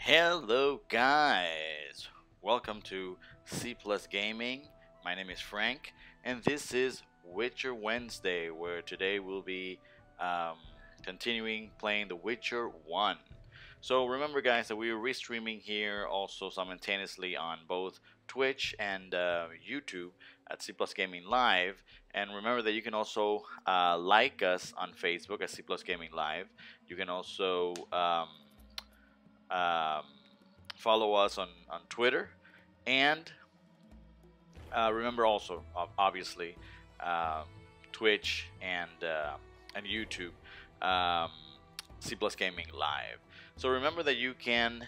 Hello guys, welcome to C Plus Gaming. My name is Frank and this is Witcher Wednesday, where today we'll be um, continuing playing The Witcher 1. So remember guys that we are restreaming here also simultaneously on both Twitch and YouTube at C Plus Gaming Live. And remember that you can also like us on Facebook at C Plus Gaming Live. You can also um, follow us on Twitter, and remember also, obviously, uh, Twitch and YouTube, um, C Plus Gaming Live. So remember that you can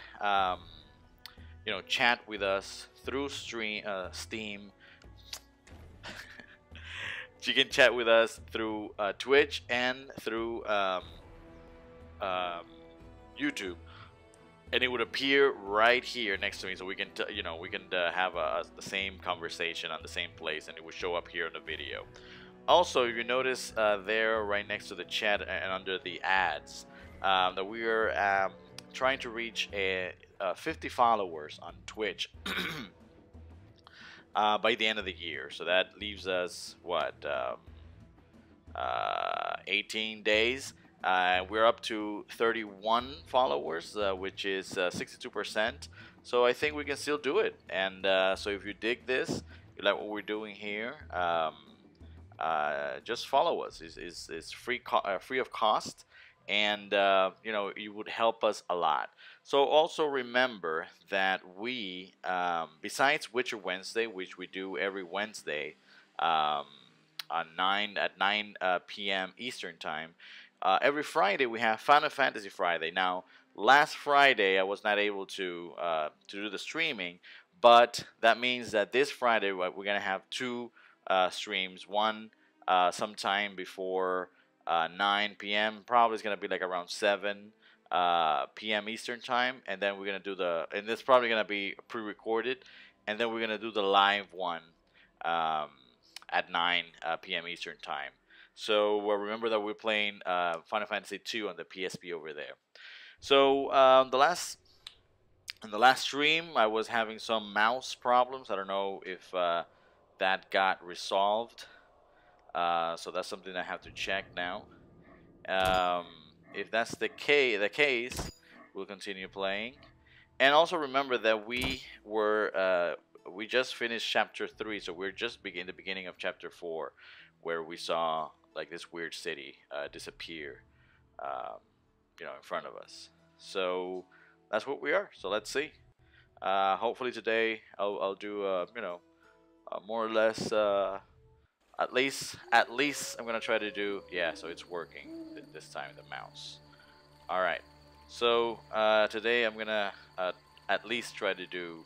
chat with us through Steam. You can chat with us through Twitch and through YouTube, and it would appear right here next to me, so we can have the same conversation on the same place, and it would show up here in the video. Also, if you notice there right next to the chat and under the ads, that we are trying to reach 50 followers on Twitch by the end of the year. So that leaves us what 18 days. We're up to 31 followers, which is 62%. So I think we can still do it. And so if you dig this, you like what we're doing here, just follow us. It's free of cost, and you would help us a lot. So also remember that we, besides Witcher Wednesday, which we do every Wednesday at 9 p.m. Eastern Time. Every Friday we have Final Fantasy Friday. Now, last Friday I was not able to do the streaming, but that means that this Friday we're gonna have two streams. One sometime before 9 p.m. Probably it's gonna be like around 7 p.m. Eastern Time, and then we're gonna do and it's probably gonna be pre-recorded, and then we're gonna do the live one at 9 p.m. Eastern Time. So remember that we're playing Final Fantasy II on the PSP over there. So in the last stream, I was having some mouse problems. I don't know if that got resolved. So that's something I have to check now. If that's the case, we'll continue playing. And also remember that we just finished chapter 3, so we're just the beginning of chapter 4, where we saw like this weird city disappear, in front of us. So that's what we are. So let's see. Hopefully today I'll do more or less at least I'm gonna try to do, yeah. So it's working this time, the mouse. All right. So today I'm gonna at least try to do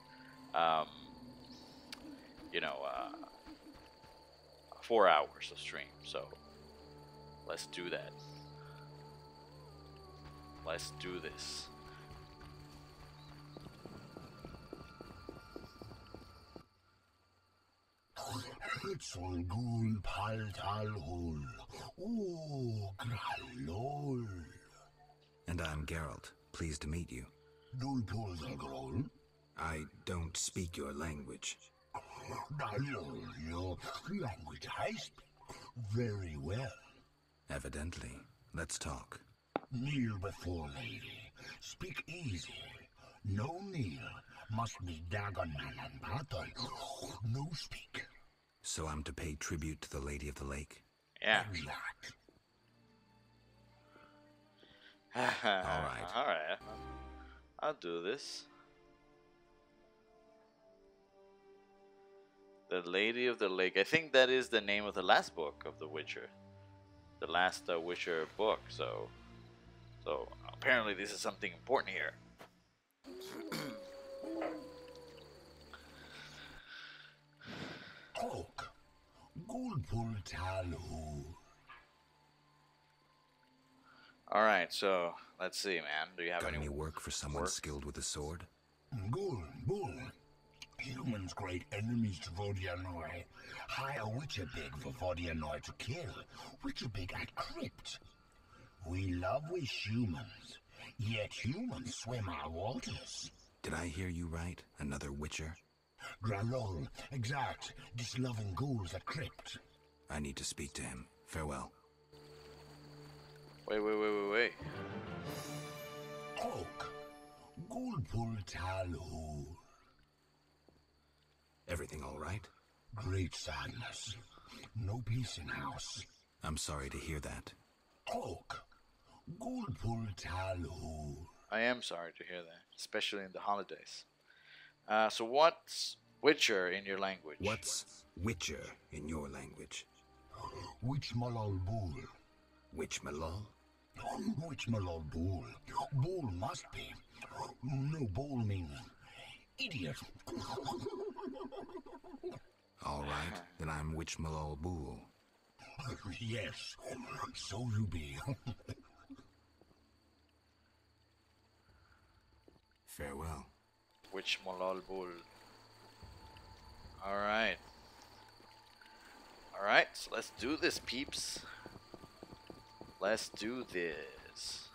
4 hours of stream. So let's do that. Let's do this. And I'm Geralt. Pleased to meet you. I don't speak your language. Your language I speak very well. Evidently. Let's talk. Kneel before lady. Speak easy. No kneel. Must be Dagon man and battle. No speak. So I'm to pay tribute to the Lady of the Lake? Yeah. Exact. Alright. Alright. I'll do this. The Lady of the Lake. I think that is the name of the last book of The Witcher. The last Witcher book. So apparently this is something important here. Talk. Gulpul Talhu. All right, so let's see, man. Do you have Got any any work for someone skilled with a sword? Gul. Humans great enemies to Vodianoi. Hire Witcher Big for Vodianoi to kill. Witcher Big at crypt. We love we humans. Yet humans swim our waters. Did I hear you right? Another Witcher? Gralol, exact, this loving ghouls a crypt. I need to speak to him. Farewell. Wait. Oak, Gulpul Talhul. Everything all right? Great sadness. No peace in house. I'm sorry to hear that. Oak, Gulpul Talhul. I am sorry to hear that, especially in the holidays. So what's Witcher in your language? What's Witcher in your language? Which malal bull? Witch Malal? Which malal bull? Bull must be. No, bull means idiot. All right, then I'm Witch Malal Bool. Yes, so you be. Farewell. Which Molol Bull. Alright. Alright, so let's do this, peeps. Let's do this.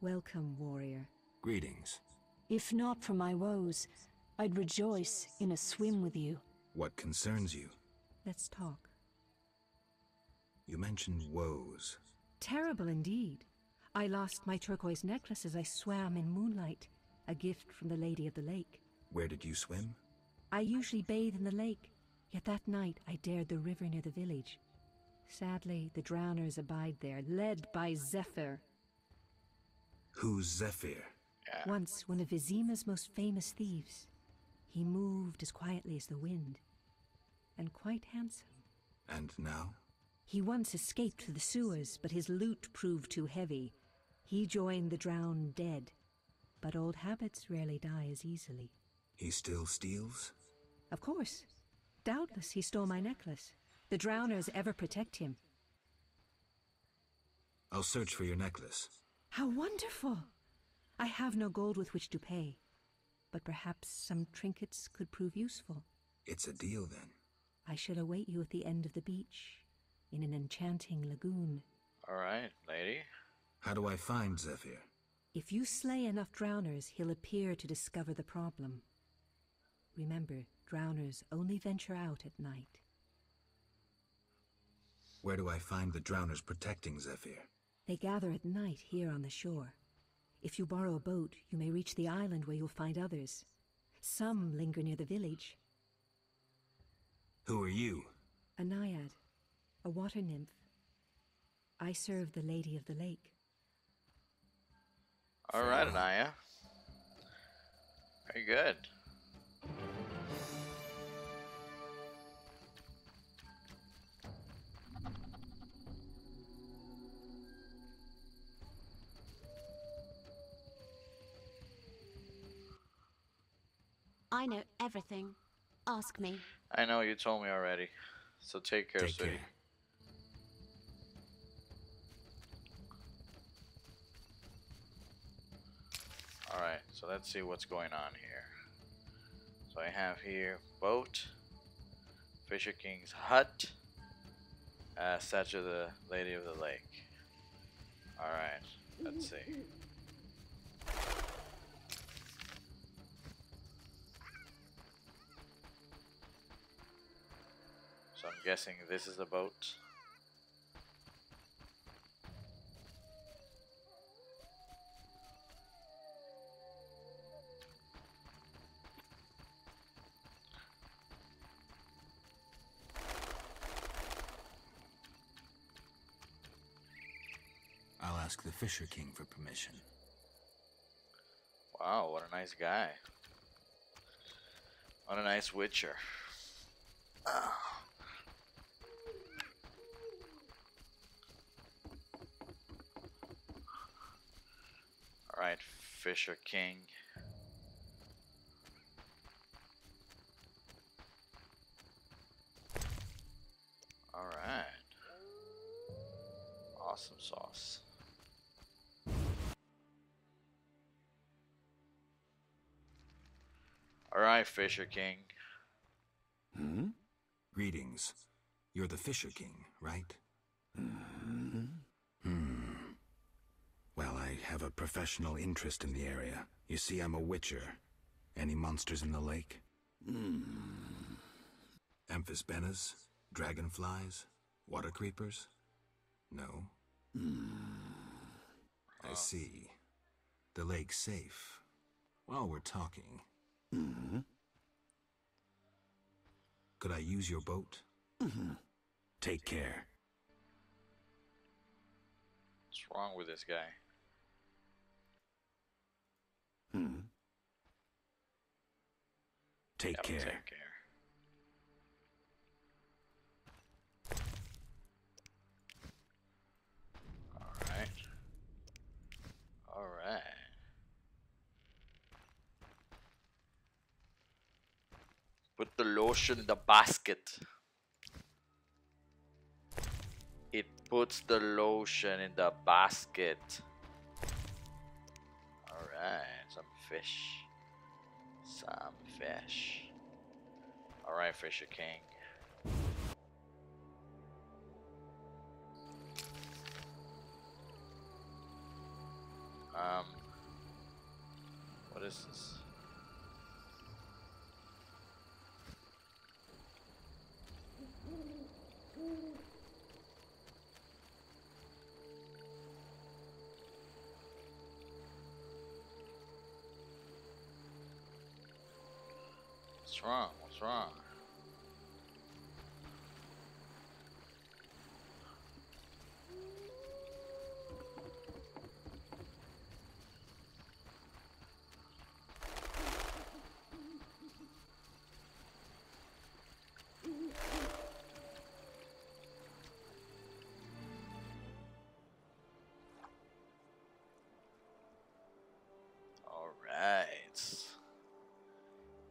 Welcome, warrior. Greetings. If not for my woes, I'd rejoice in a swim with you. What concerns you? Let's talk. You mentioned woes. Terrible indeed. I lost my turquoise necklace as I swam in moonlight, a gift from the Lady of the Lake. Where did you swim? I usually bathe in the lake, yet that night I dared the river near the village. Sadly, the drowners abide there, led by Zephyr. Who's Zephyr? Yeah. Once one of Vizima's most famous thieves. He moved as quietly as the wind, and quite handsome. And now? He once escaped through the sewers, but his loot proved too heavy. He joined the drowned dead, but old habits rarely die as easily. He still steals? Of course. Doubtless he stole my necklace. The drowners ever protect him. I'll search for your necklace. How wonderful! I have no gold with which to pay, but perhaps some trinkets could prove useful. It's a deal then. I shall await you at the end of the beach, in an enchanting lagoon. Alright, lady. How do I find Zephyr? If you slay enough drowners, he'll appear to discover the problem. Remember, drowners only venture out at night. Where do I find the drowners protecting Zephyr? They gather at night here on the shore. If you borrow a boat, you may reach the island where you'll find others. Some linger near the village. Who are you? A naiad, a water nymph. I serve the Lady of the Lake. Alright, Anaya. Very good. I know everything. Ask me. I know you told me already. So take care, Take sweetie. care. Alright, so let's see what's going on here. So I have here boat, Fisher King's hut, statue of the Lady of the Lake. Alright, let's see. So I'm guessing this is the boat. I'll ask the Fisher King for permission. Wow, what a nice guy. What a nice Witcher. Alright, Fisher King. Alright. Awesome sauce. Alright, Fisher King. Greetings. You're the Fisher King, right? Well, I have a professional interest in the area. You see, I'm a witcher. Any monsters in the lake? Amphisbaenas? Dragonflies? Water creepers? No? I see. The lake's safe. While we're talking... Could I use your boat? Take care. What's wrong with this guy? Take Yep, care. Take care. Alright. Alright. Put the lotion in the basket. It puts the lotion in the basket. Alright, some fish. Some fish. Alright, Fisher King. What is this? What's wrong? What's wrong? Alright.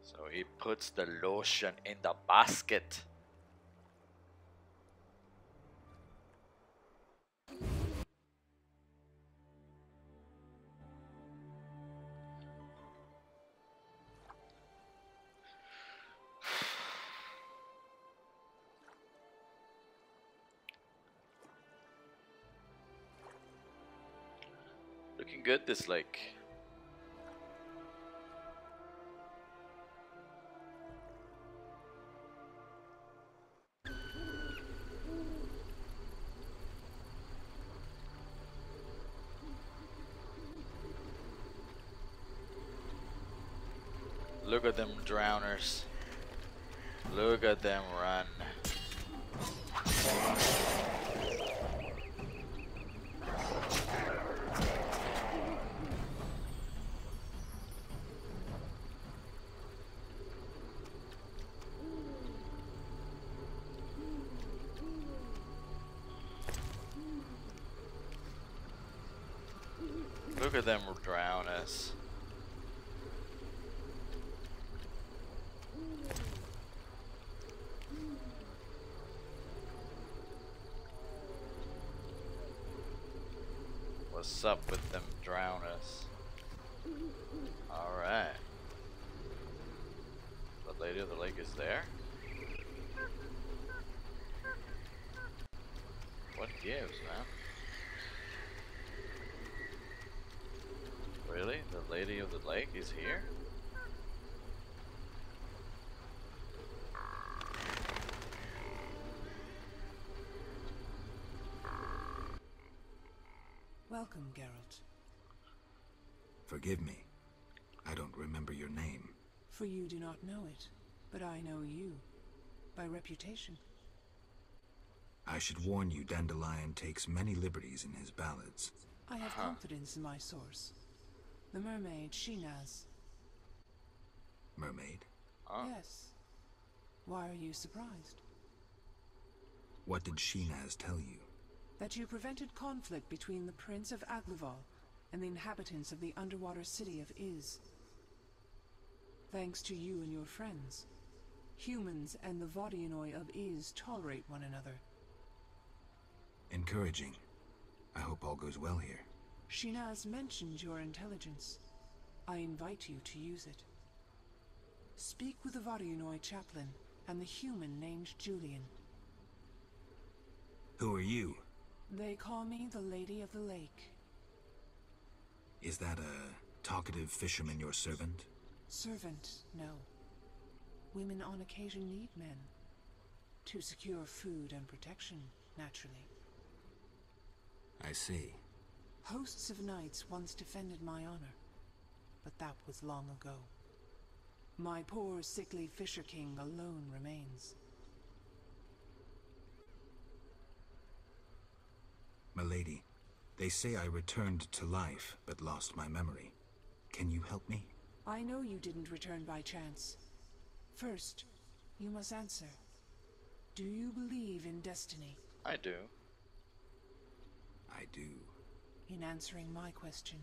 So he puts the lotion in the basket. Looking good, this lake. Look at them drowners. Look at them run. Look at them drown us. What's up with them drown us? Alright. The lady of the lake is there? What gives, man? Really? The lady of the lake is here? Welcome, Geralt. Forgive me. I don't remember your name. For you do not know it, but I know you. By reputation. I should warn you, Dandelion takes many liberties in his ballads. I have confidence in my source. The mermaid, Shinaz. Mermaid? Yes. Why are you surprised? What did Shinaz tell you? That you prevented conflict between the Prince of Aglaval and the inhabitants of the underwater city of Iz. Thanks to you and your friends, humans and the Vodianoi of Iz tolerate one another. Encouraging. I hope all goes well here. Shinaz mentioned your intelligence. I invite you to use it. Speak with the Vodianoi chaplain and the human named Julian. Who are you? They call me the Lady of the Lake. Is that a talkative fisherman your servant? Servant, no. Women on occasion need men. To secure food and protection, naturally. I see. Hosts of knights once defended my honor, but that was long ago. My poor, sickly Fisher King alone remains. Milady, they say I returned to life, but lost my memory. Can you help me? I know you didn't return by chance. First, you must answer. Do you believe in destiny? I do. I do. In answering my question,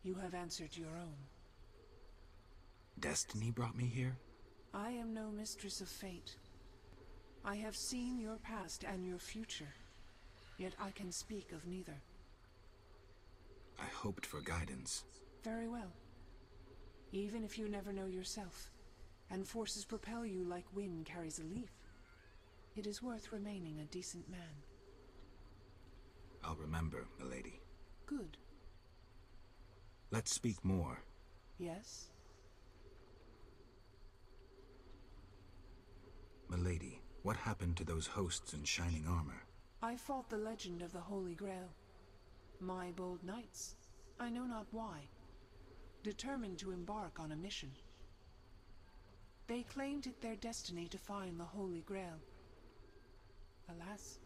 you have answered your own. Destiny brought me here? I am no mistress of fate. I have seen your past and your future, yet I can speak of neither. I hoped for guidance. Very well. Even if you never know yourself, and forces propel you like wind carries a leaf, it is worth remaining a decent man. I'll remember, milady. Good. Let's speak more. Yes? Milady, what happened to those hosts in shining armor? I fought the legend of the Holy Grail. My bold knights, I know not why, determined to embark on a mission. They claimed it their destiny to find the Holy Grail. Alas,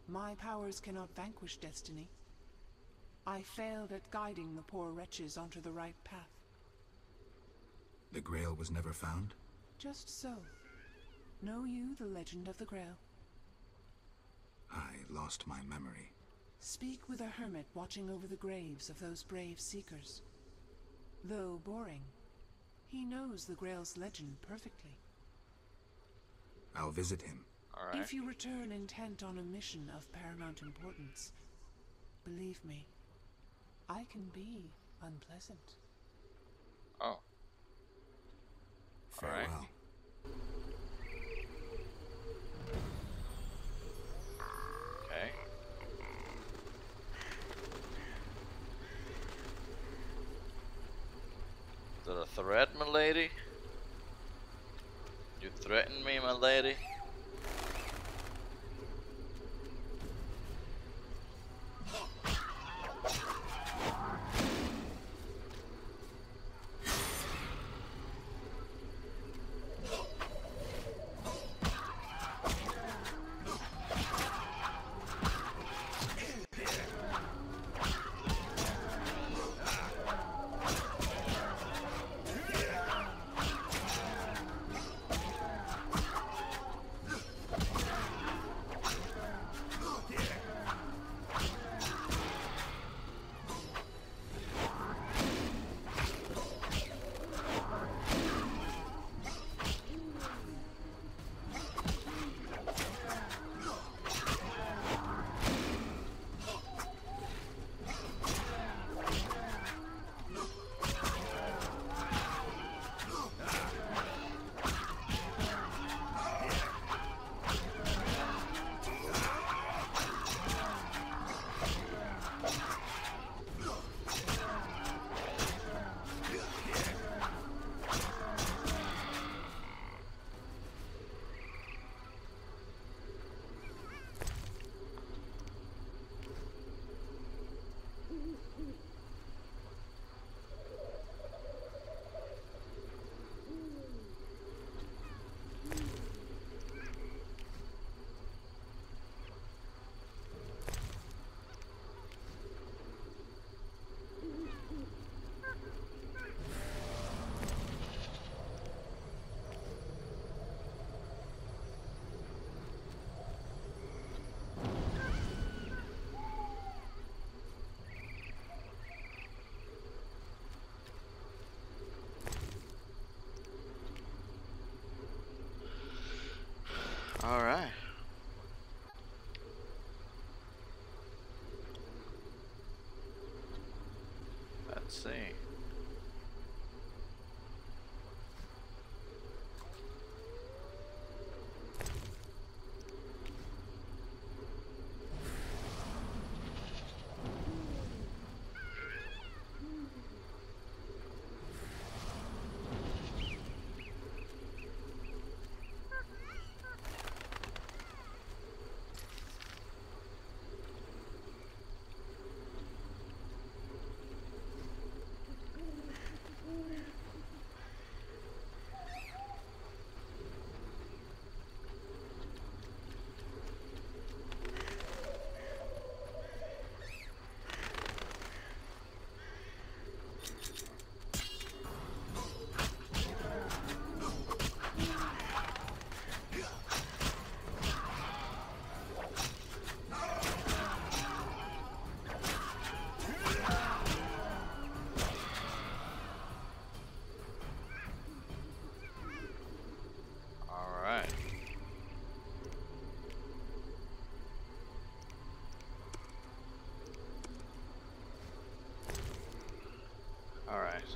my powers cannot vanquish destiny. I failed at guiding the poor wretches onto the right path. The Grail was never found? Just so. Know you the legend of the Grail? I lost my memory. Speak with a hermit watching over the graves of those brave seekers. Though boring, he knows the Grail's legend perfectly. I'll visit him. Alright. If you return intent on a mission of paramount importance, believe me, I can be unpleasant. Oh. Farewell. Okay. Is that a threat, my lady? You threaten me, my lady?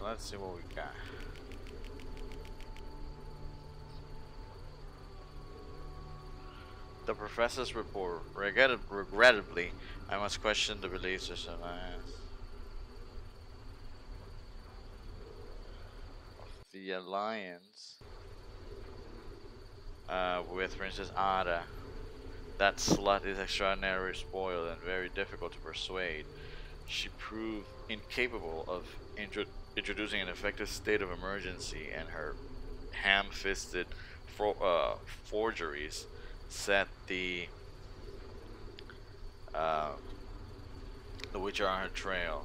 So let's see what we got. The professor's report. Regrettably, I must question the beliefs of the alliance with Princess Ada. That slut is extraordinarily spoiled and very difficult to persuade. She proved incapable of introducing an effective state of emergency, and her ham-fisted forgeries set uh, the Witcher on her trail.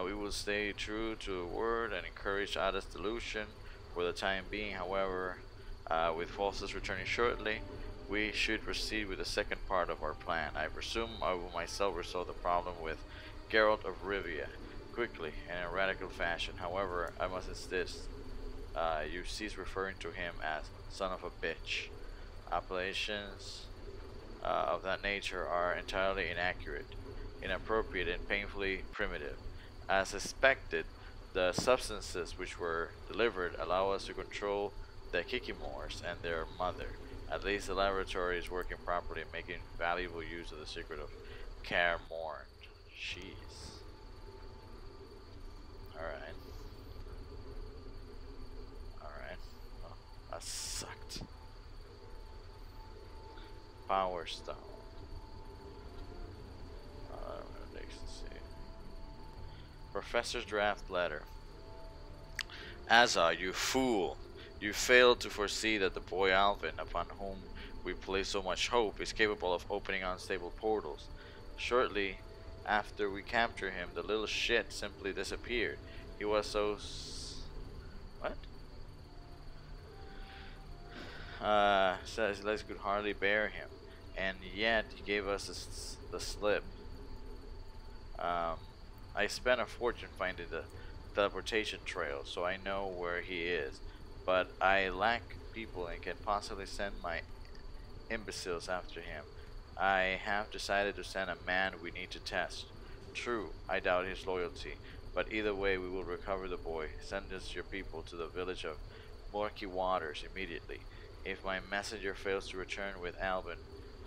We will stay true to the word and encourage Ada's delusion for the time being. However, with forces returning shortly, we should proceed with the second part of our plan. I presume I will myself resolve the problem with Geralt of Rivia quickly and in a radical fashion. However, I must insist you cease referring to him as son of a bitch. Appellations of that nature are entirely inaccurate, inappropriate, and painfully primitive. As suspected, the substances which were delivered allow us to control the Kikimors and their mother. At least the laboratory is working properly, making valuable use of the secret of Kaer Morn. Jeez. Alright. Alright. Oh, that sucked. Power Stone. Let's see. Professor's draft letter. Asa, you fool! You failed to foresee that the boy Alvin, upon whom we place so much hope, is capable of opening unstable portals. Shortly after we captured him, the little shit simply disappeared. He was so... What? Says his legs could hardly bear him, and yet he gave us the slip. I spent a fortune finding the teleportation trail, so I know where he is, but I lack people and can possibly send my imbeciles after him. I have decided to send a man we need to test. True, I doubt his loyalty, but either way we will recover the boy. Send us your people to the village of Murky Waters immediately. If my messenger fails to return with Alvin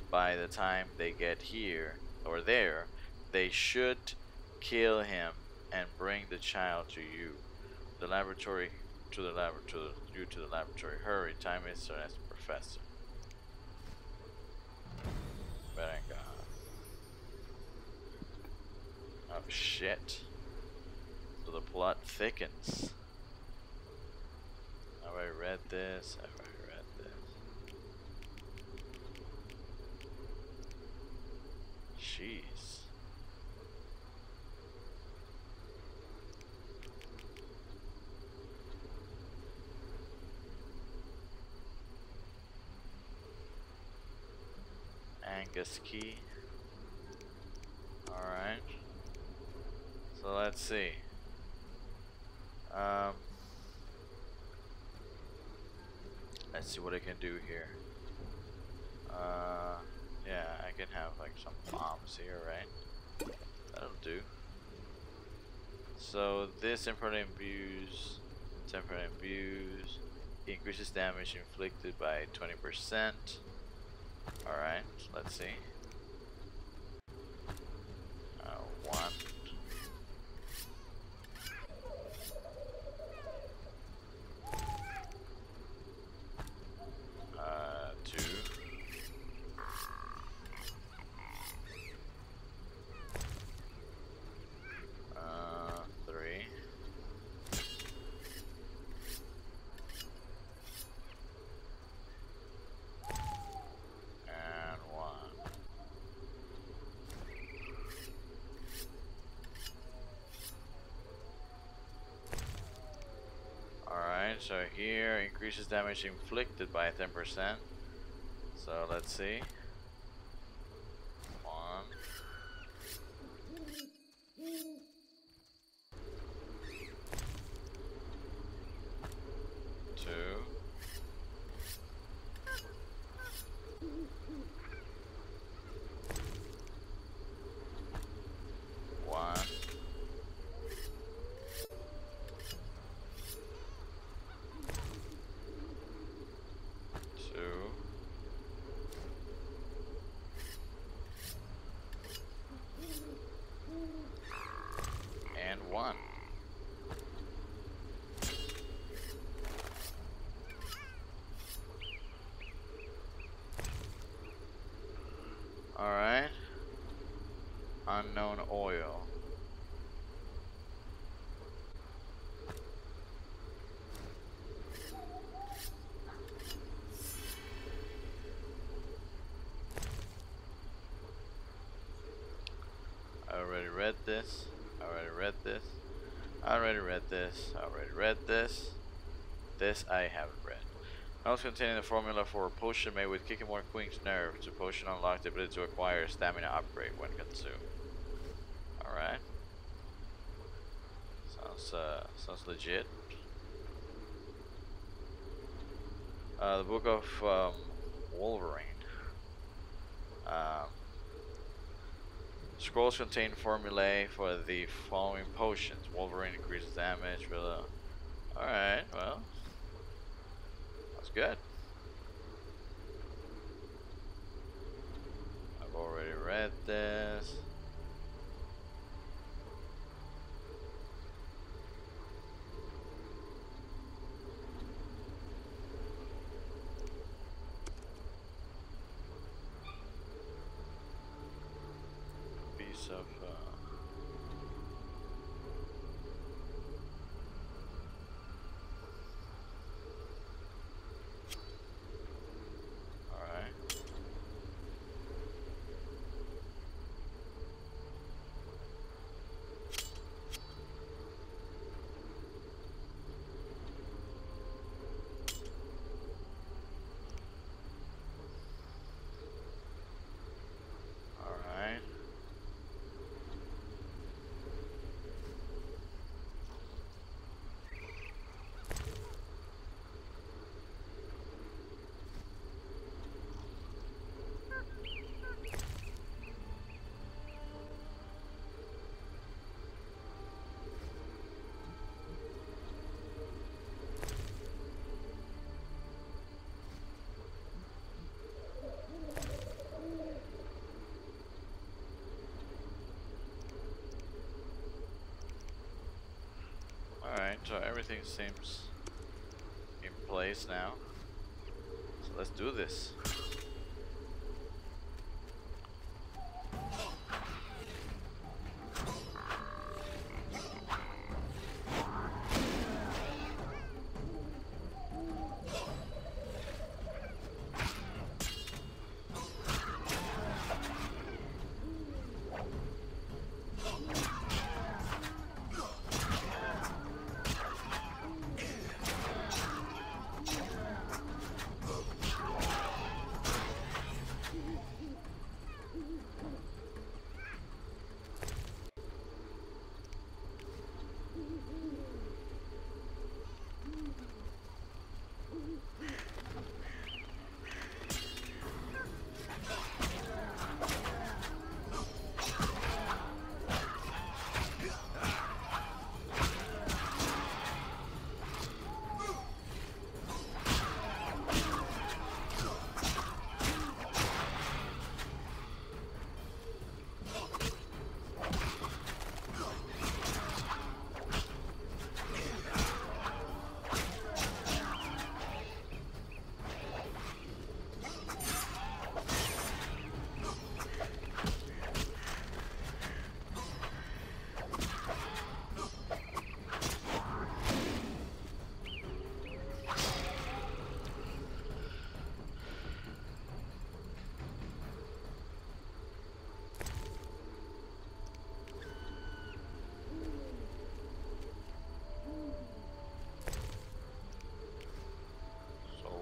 by the time they get here or there, they should kill him and bring the child to you. The laboratory to the laboratory. Hurry, time is the next professor. Thank God. Oh shit. So the plot thickens. Have I read this? Have I read this? Jeez. Angus key. Alright. So let's see. Let's see what I can do here. Yeah, I can have like some bombs here, right? That'll do. So this temporary imbues increases damage inflicted by 20%. Alright, let's see. 1. 2. 3. And 1. Alright, so here increases damage inflicted by 10%. So let's see. 1. 2. 1. Alright. Unknown oil. I already read this. I already read this. I already read this. I already read this. This I haven't read. Notes containing the formula for a potion made with Kikimor Queen's Nerve. To potion unlock the ability to acquire stamina upgrade when consumed. Alright. Sounds legit. The Book of Wolverine. Scrolls contain formulae for the following potions. Wolverine increases damage. Alright, well. That's good. I've already read this. Piece of Alright, so everything seems in place now. So let's do this.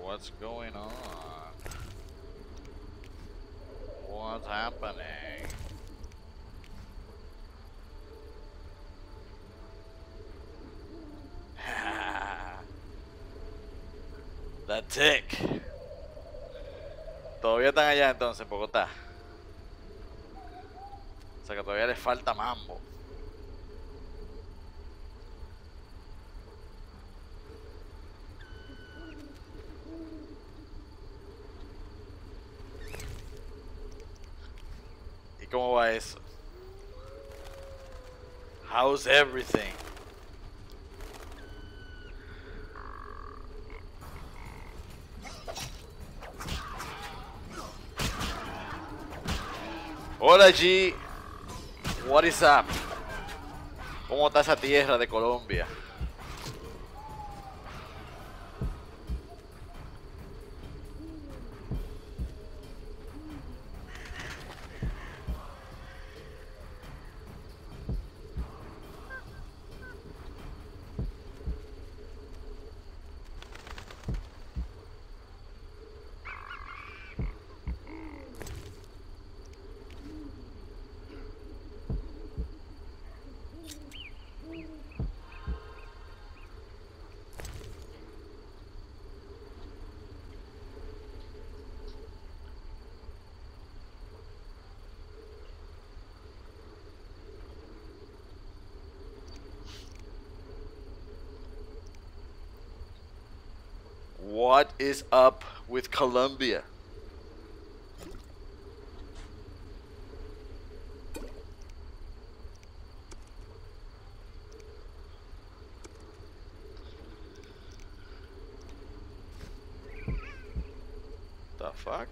What's going on? What's happening? The tick. Todavía están allá entonces en Bogotá. O sea que todavía les falta mambo. ¿Cómo va eso? How's everything? Hola G, what is up? ¿Cómo está esa tierra de Colombia? What is up with Colombia? The fuck?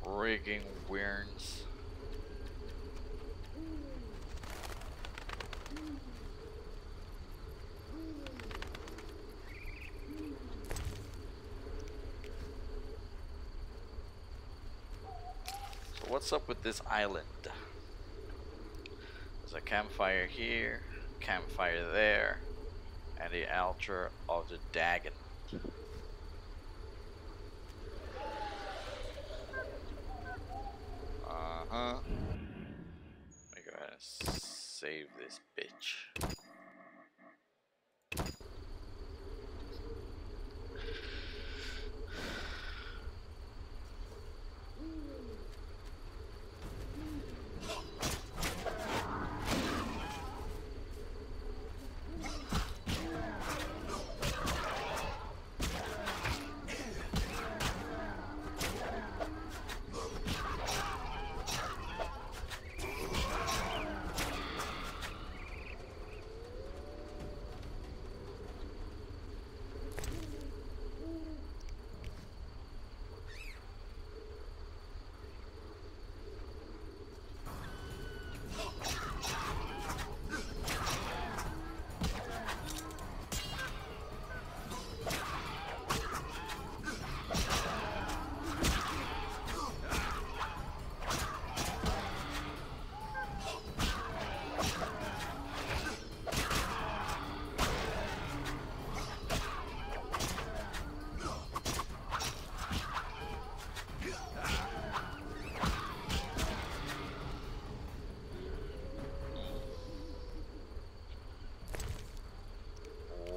Freaking weirds. So what's up with this island? There's a campfire here, campfire there, and the altar of the Dagon. Let me go ahead and save this bitch.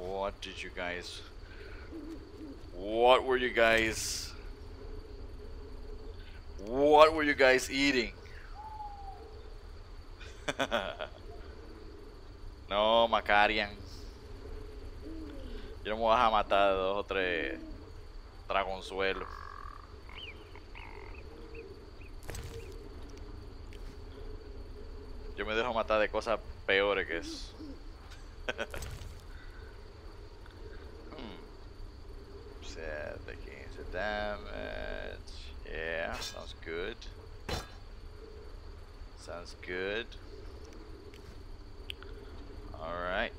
What did you guys What were you guys? What were you guys eating? No, Macarian. Yo no me vas a matar de 2 o 3 dragonzuelos. Yo me dejo matar de cosas peores que eso. Set the gains of damage. Yeah, sounds good. Sounds good. Alright.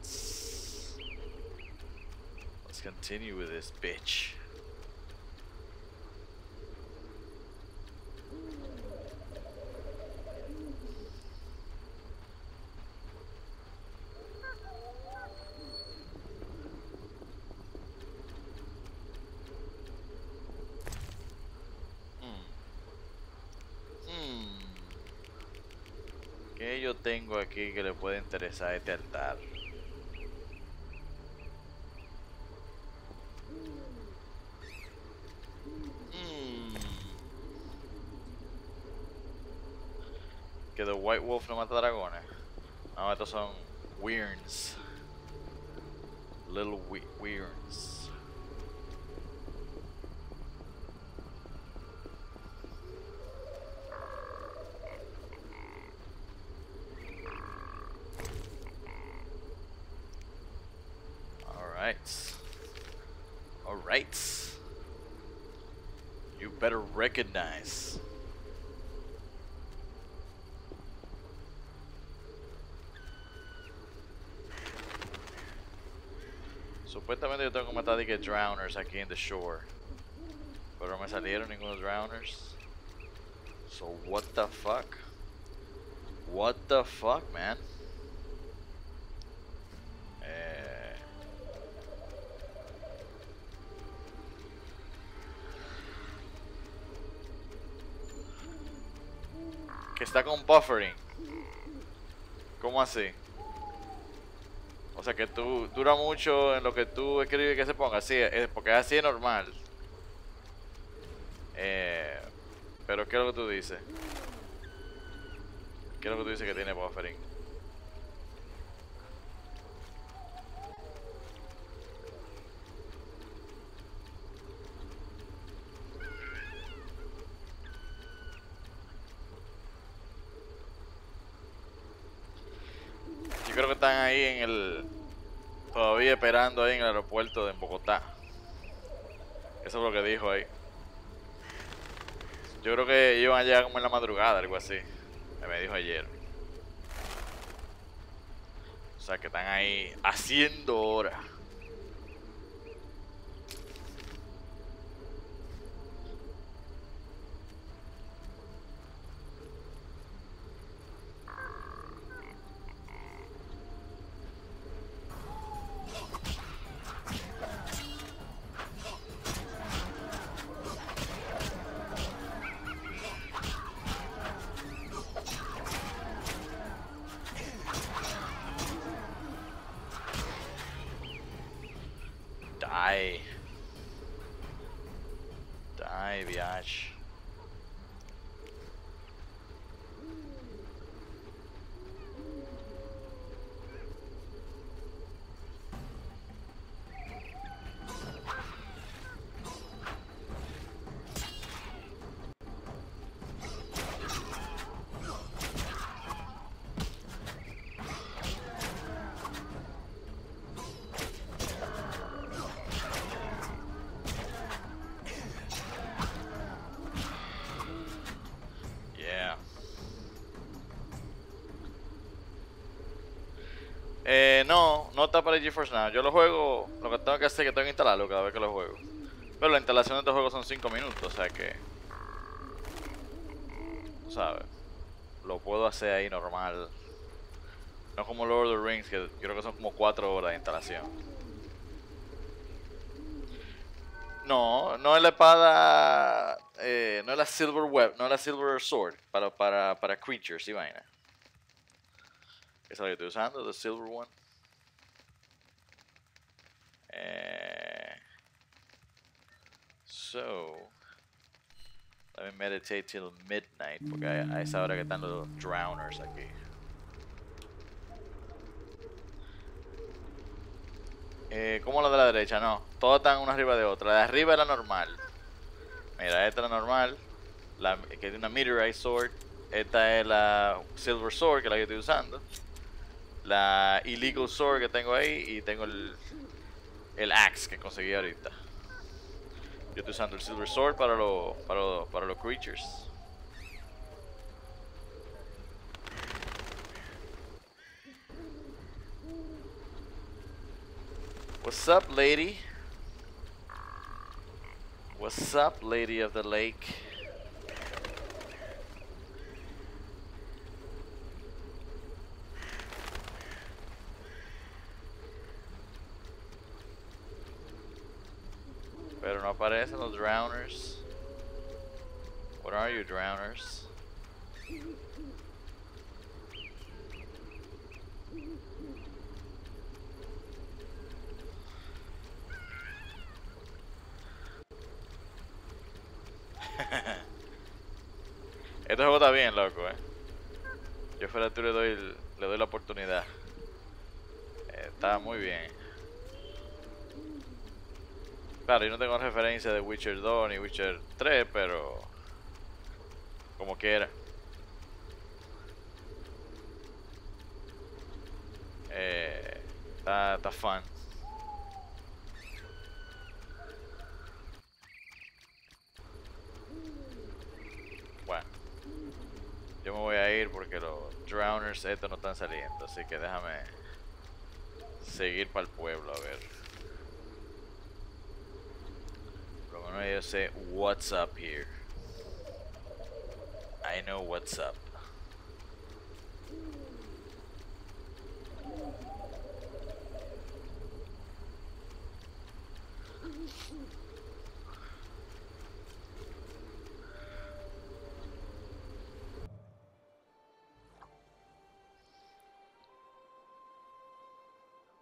Let's continue with this bitch. ¿Qué yo tengo aquí que le puede interesar a este altar? Que The White Wolf no mata dragones. No, estos son Weirns. Little Weirns. Alright. You better recognize. Supuestamente yo tengo que matar de drowners aquí en the shore. Pero no me salieron ningunos drowners. So what the fuck? What the fuck, man? Que está con buffering. ¿Cómo así? O sea que tú dura mucho en lo que tú escribes que se ponga así, porque así es normal. Pero ¿qué es lo que tú dices? ¿Qué es lo que tú dices que tiene buffering? Yo creo que están ahí en el... Todavía esperando ahí en el aeropuerto de Bogotá. Eso es lo que dijo ahí. Yo creo que iban a llegar como en la madrugada, algo así. Me dijo ayer. O sea que están ahí haciendo hora. Die. Die, biatch. No está para el GeForce Now. Yo lo juego, lo que tengo que hacer es que tengo que instalarlo cada vez que lo juego. Pero la instalación de estos juegos son 5 minutos, o sea que... ¿Sabes? Lo puedo hacer ahí normal. No como Lord of the Rings, que creo que son como 4 horas de instalación. No, no es la espada... no es la Silver Web, no es la Silver Sword para creatures y vaina. Esa es la que estoy usando, the Silver One. So, let me meditate till midnight, porque a esa hora que están los drowners aquí. ¿Cómo la de la derecha? No, todas están una arriba de otra. La de arriba es la normal. Mira, esta es la normal, que es una Meteorite Sword. Esta es la Silver Sword, que es la que estoy usando. La Illegal Sword que tengo ahí. Y tengo el Axe que conseguí ahorita. Yo estoy usando el Silver Sword para los creatures. What's up, lady? What's up, lady of the lake? Pero no aparecen los drowners. What are you, drowners? Este juego está bien, loco, Yo fuera tú le doy la oportunidad. Está muy bien. Claro, yo no tengo referencia de Witcher 2 ni Witcher 3, pero como quiera. Está fun. Bueno, yo me voy a ir porque los drowners estos no están saliendo, así que déjame seguir para el pueblo a ver. Por lo menos yo sé what's up here. I know what's up.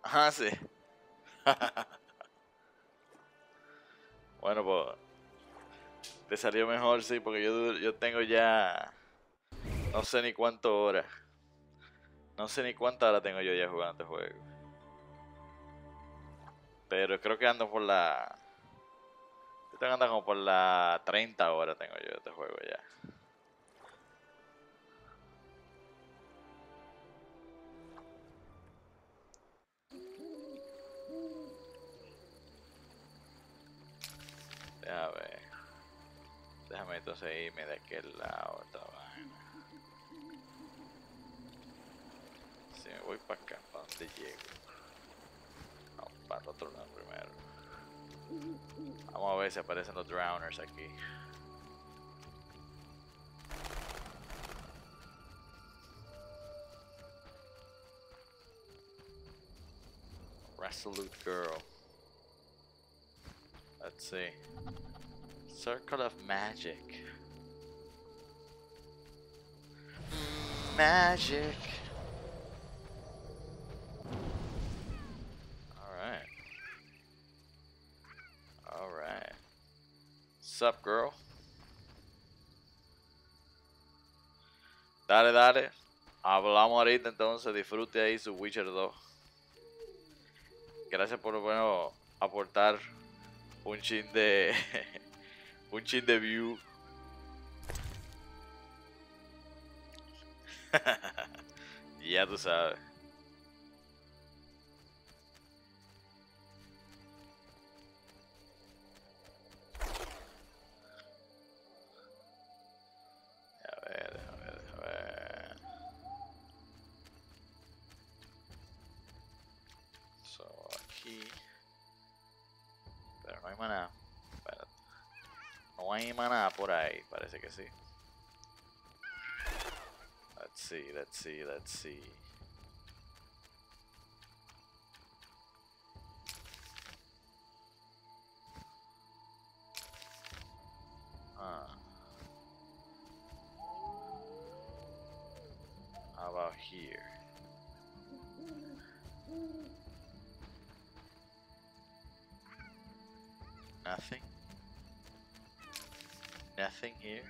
Ah, sí. Bueno, pues te salió mejor, sí, porque yo tengo ya no sé ni cuántas horas. No sé ni cuántas horas tengo yo ya jugando este juego. Pero creo que ando por la... Yo tengo que andar como por la 30 horas tengo yo este juego ya. Déjame ver. Déjame entonces irme de aquel lado esta vaina. Si me voy para acá, ¿para dónde llego? Vamos para el otro lado primero. Vamos a ver si aparecen los drowners aquí. Resolute girl. Let's see. Circle of magic. Magic. Alright. Alright. Sup, girl? Dale, dale. Hablamos ahorita entonces. Disfrute ahí su Witcher 2. Gracias por bueno aportar un chin de un chin de view. Ya tú sabes. A ver, a ver, a ver. So, aquí. Pero no hay maná. Espérate. No hay maná por ahí, parece que sí. Let's see, let's see, let's see. How about here? Nothing. Nothing here.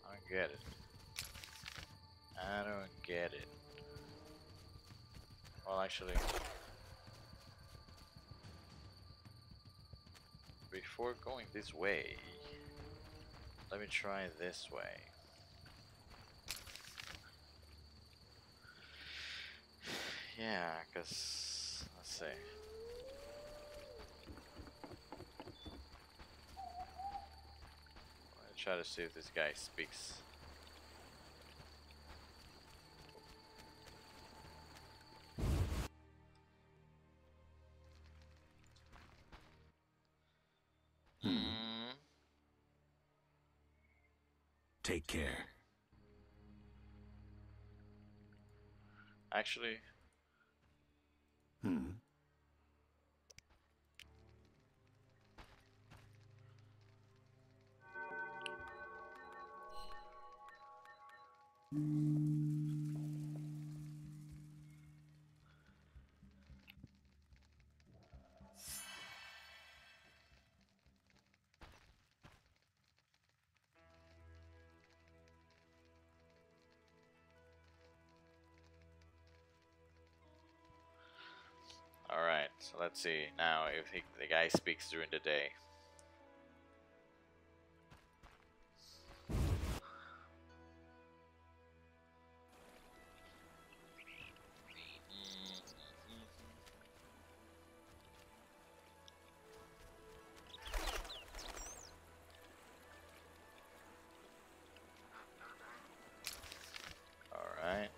I don't get it. I don't get it. Well, actually, before going this way, let me try this way. Yeah, because, let's see. I'll try to see if this guy speaks. Take care. Actually, alright, so let's see now if the guy speaks during the day. Alright.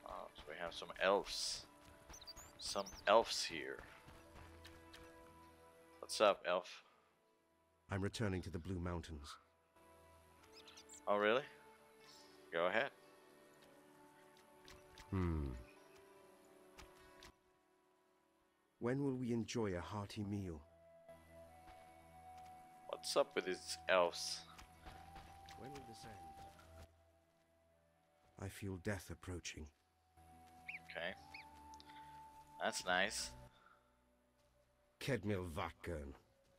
Oh, so we have some elves. Some elves here. What's up, elf? I'm returning to the Blue Mountains. Oh, really? Go ahead. When will we enjoy a hearty meal? What's up with these elves? When will this end? I feel death approaching. Okay. That's nice. Kedmil Vakern.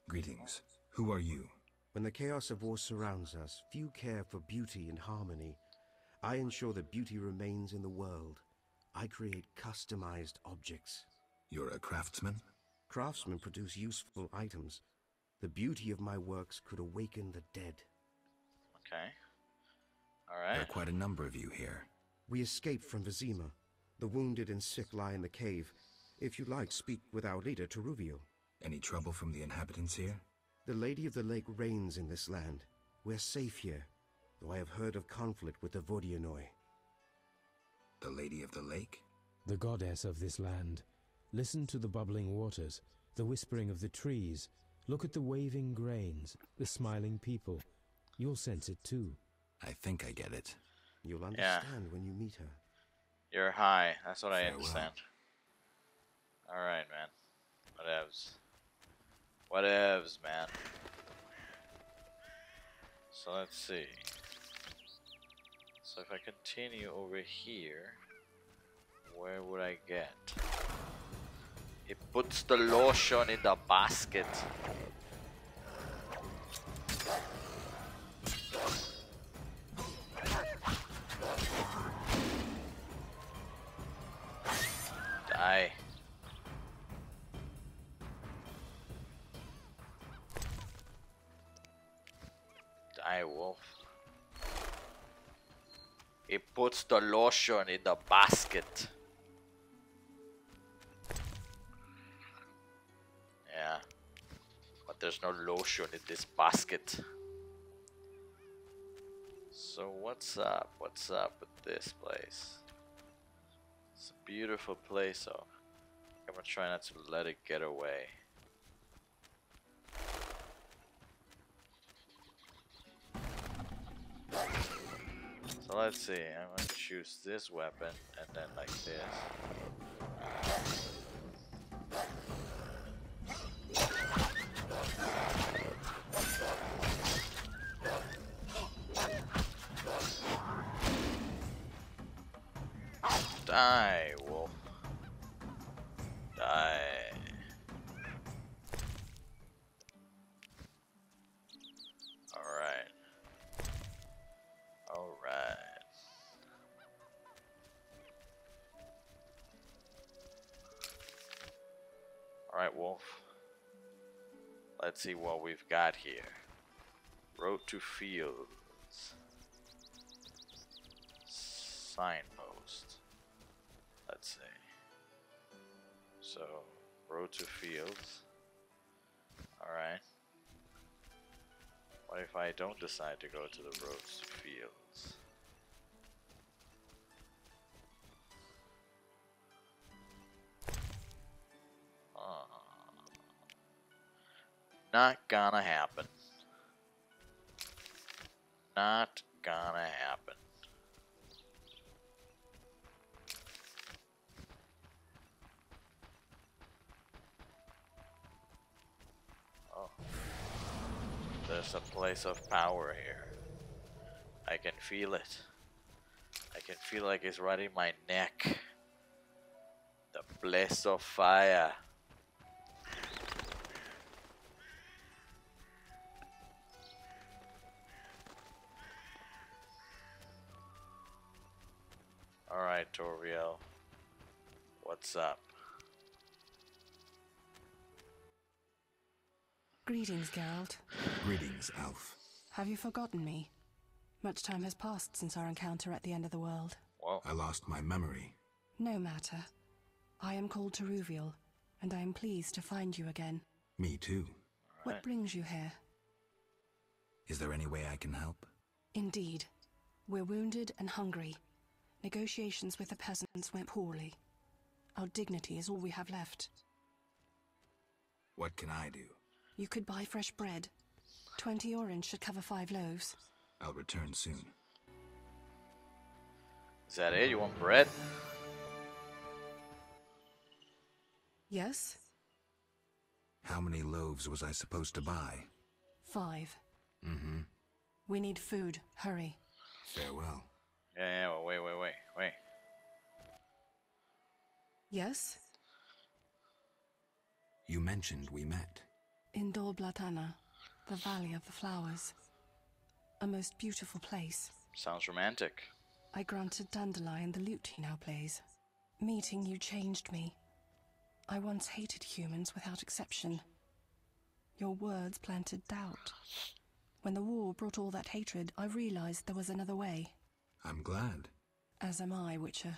Greetings. Who are you? When the chaos of war surrounds us, few care for beauty and harmony. I ensure that beauty remains in the world. I create customized objects. You're a craftsman? Craftsmen produce useful items. The beauty of my works could awaken the dead. Okay. There are Alright. quite a number of you here. We escaped from Vizima. The wounded and sick lie in the cave. If you like, speak with our leader, Teruvio. Any trouble from the inhabitants here? The Lady of the Lake reigns in this land. We're safe here, though I have heard of conflict with the Vodianoi. The Lady of the Lake? The goddess of this land. Listen to the bubbling waters, the whispering of the trees. Look at the waving grains, the smiling people. You'll sense it too. I think I get it. You'll understand when you meet her. You're high. That's what I Farewell. understand. Alright, man. Whatevs. Whatevs, man. So let's see. So if I continue over here, where would I get? It puts the lotion in the basket. Die. Die, wolf. It puts the lotion in the basket. Yeah. But there's no lotion in this basket. So what's up? What's up with this place? It's a beautiful place, so I'm gonna try not to let it get away. So let's see. I'm going to choose this weapon and then like this. Die, wolf. Die. Alright. Alright. Alright, wolf. Let's see what we've got here. Road to fields. Signpost. Let's see. So, road to fields. Alright. What if I don't decide to go to the roads to fields? Not gonna happen. Not gonna happen. Oh. There's a place of power here. I can feel it. I can feel like it's right in my neck. The bliss of fire. Alright, Toriel. What's up? Greetings, Geralt. Greetings, Elf. Have you forgotten me? Much time has passed since our encounter at the end of the world. Whoa. I lost my memory. No matter. I am called to EViL, and I am pleased to find you again. Me too. What brings you here? Is there any way I can help? Indeed. We're wounded and hungry. Negotiations with the peasants went poorly. Our dignity is all we have left. What can I do? You could buy fresh bread. 20 orange should cover 5 loaves. I'll return soon. Is that it? You want bread? Yes? How many loaves was I supposed to buy? 5. Mm-hmm. We need food. Hurry. Farewell. Yeah, well, wait. Yes? You mentioned we met. In Dol Blatana, the Valley of the Flowers. A most beautiful place. Sounds romantic. I granted Dandelion the lute he now plays. Meeting you changed me. I once hated humans without exception. Your words planted doubt. When the war brought all that hatred, I realized there was another way. I'm glad. As am I, Witcher.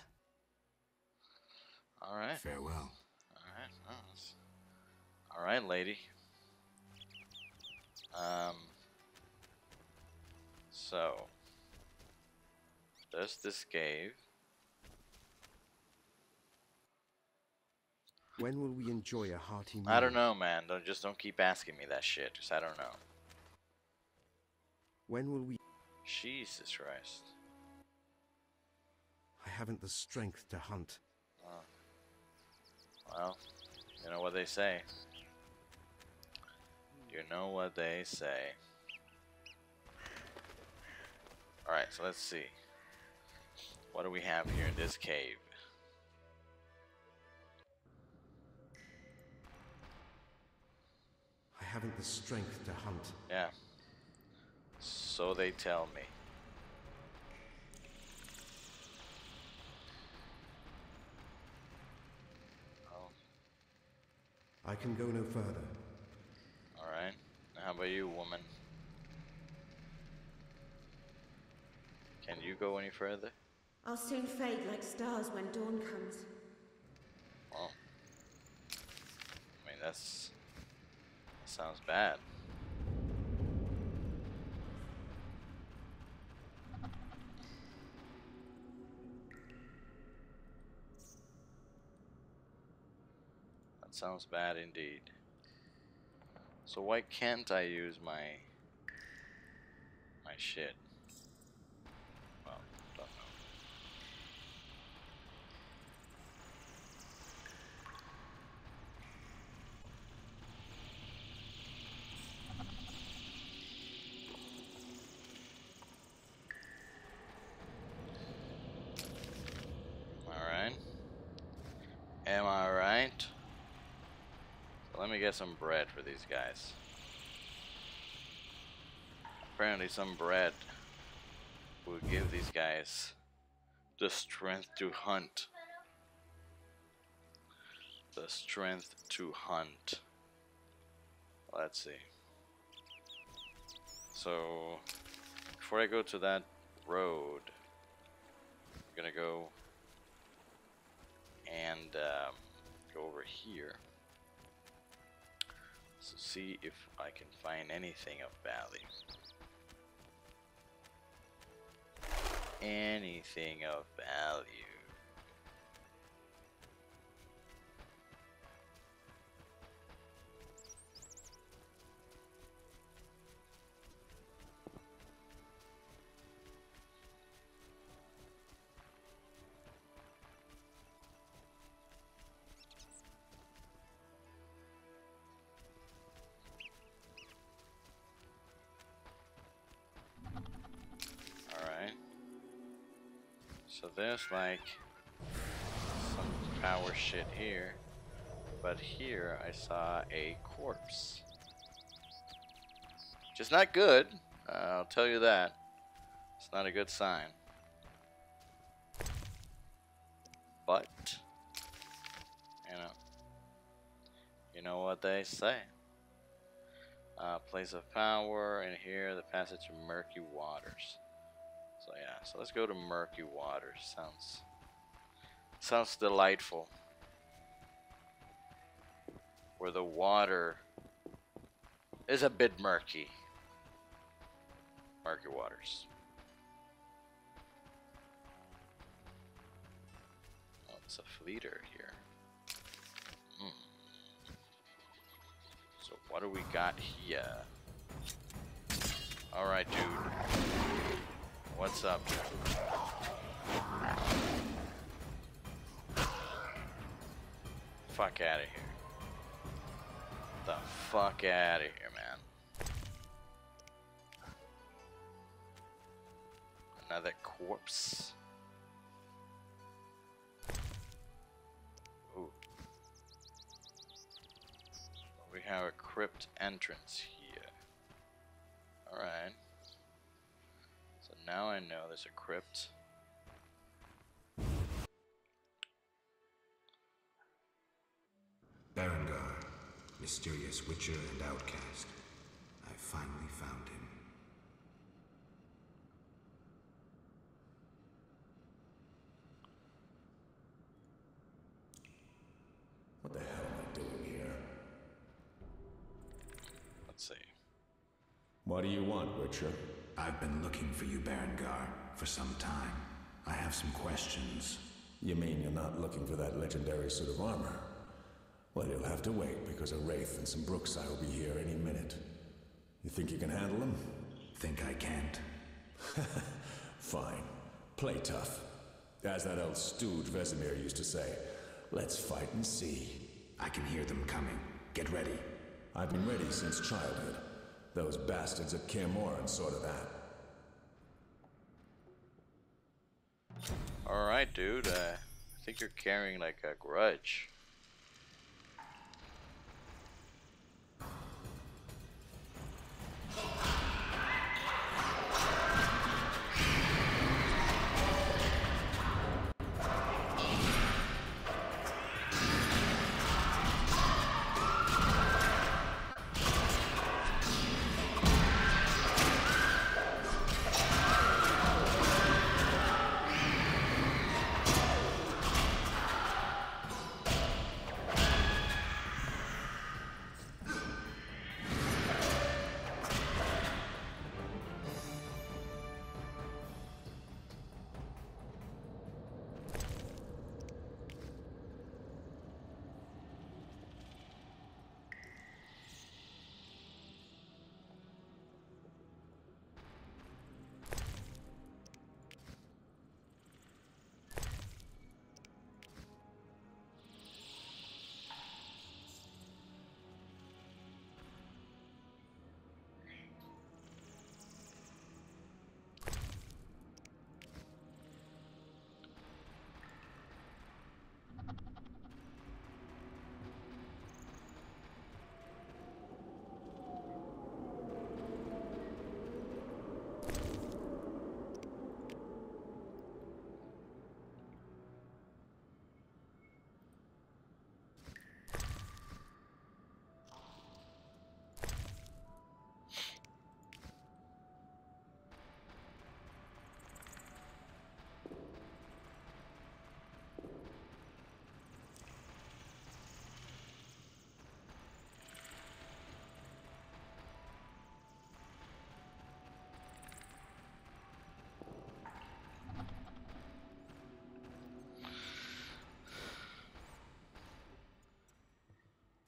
Alright. Farewell. Alright. Alright, lady. So there's this cave. When will we enjoy a hearty meal? I don't know, man. Don't keep asking me that shit, cause I don't know. When will we... Jesus Christ. I haven't the strength to hunt. Well, you know what they say. You know what they say. Alright, so let's see. What do we have here in this cave? I haven't the strength to hunt. Yeah. So they tell me. Oh. I can go no further. Alright. How about you, woman? Can you go any further? I'll soon fade like stars when dawn comes. Well, I mean, that sounds bad. That sounds bad indeed. So why can't I use my shit? Well, Am I right? So let me get some bread for these guys. Apparently some bread will give these guys the strength to hunt. The strength to hunt. Let's see. So, before I go to that road, I'm gonna go and go over here. So see if I can find anything of value. Anything of value. So there's like some power shit here, but here I saw a corpse, which is not good. I'll tell you that. It's not a good sign. But you know what they say. Place of power, and here the passage to murky waters. So yeah, so let's go to murky waters. Sounds delightful. Where the water is a bit murky. Murky waters. Oh, it's a fleeter here. So what do we got here? Alright, dude. What's up? Fuck out of here. The fuck out of here, man. Another corpse. Ooh. We have a crypt entrance here. Alright. Now I know there's a crypt. Berengar, mysterious witcher and outcast. I finally found him. What the hell am I doing here? Let's see. What do you want, Witcher? I've been looking for you, Berengar, for some time. I have some questions. You mean you're not looking for that legendary suit of armor? Well, you'll have to wait, because a Wraith and some Brookside will be here any minute. You think you can handle them? Think I can't. Fine. Play tough. As that old stooge Vesemir used to say, let's fight and see. I can hear them coming. Get ready. I've been ready since childhood. Those bastards at Kaer Morhen saw to that. Alright, dude. I think you're carrying like a grudge.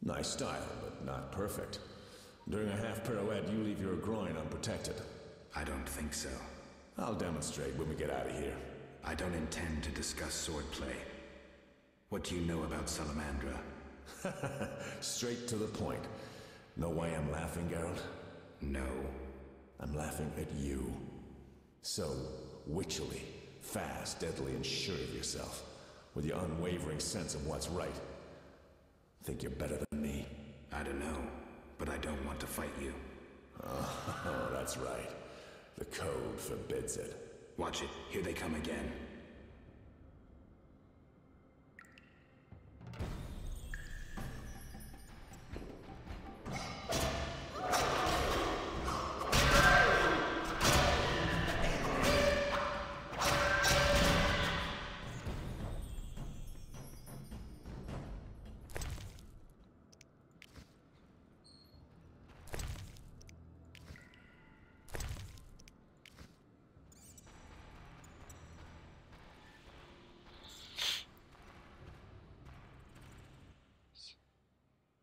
Nice style, but not perfect. During a half pirouette, you leave your groin unprotected. I don't think so. I'll demonstrate when we get out of here. I don't intend to discuss swordplay. What do you know about Salamandra? Straight to the point. Know why I'm laughing, Geralt? No. I'm laughing at you. So, witchily, fast, deadly, and sure of yourself, with your unwavering sense of what's right. Think you're better than me? I don't know, but I don't want to fight you. Oh, that's right. The code forbids it. Watch it. Here they come again.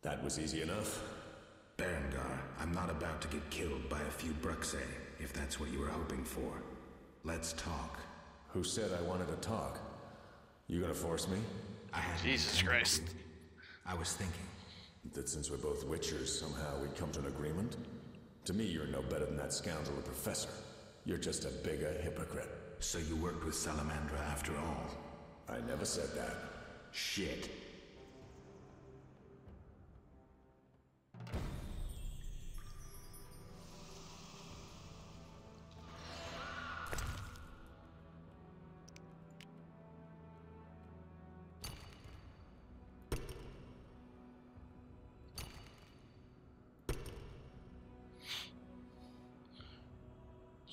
That was easy enough. Berengar, I'm not about to get killed by a few Bruxae, if that's what you were hoping for. Let's talk. Who said I wanted to talk? You gonna force me? I had Jesus Christ. I was thinking. That since we're both Witchers, somehow we'd come to an agreement? To me, you're no better than that scoundrel, the professor. You're just a bigger hypocrite. So you worked with Salamandra after all? I never said that. Shit.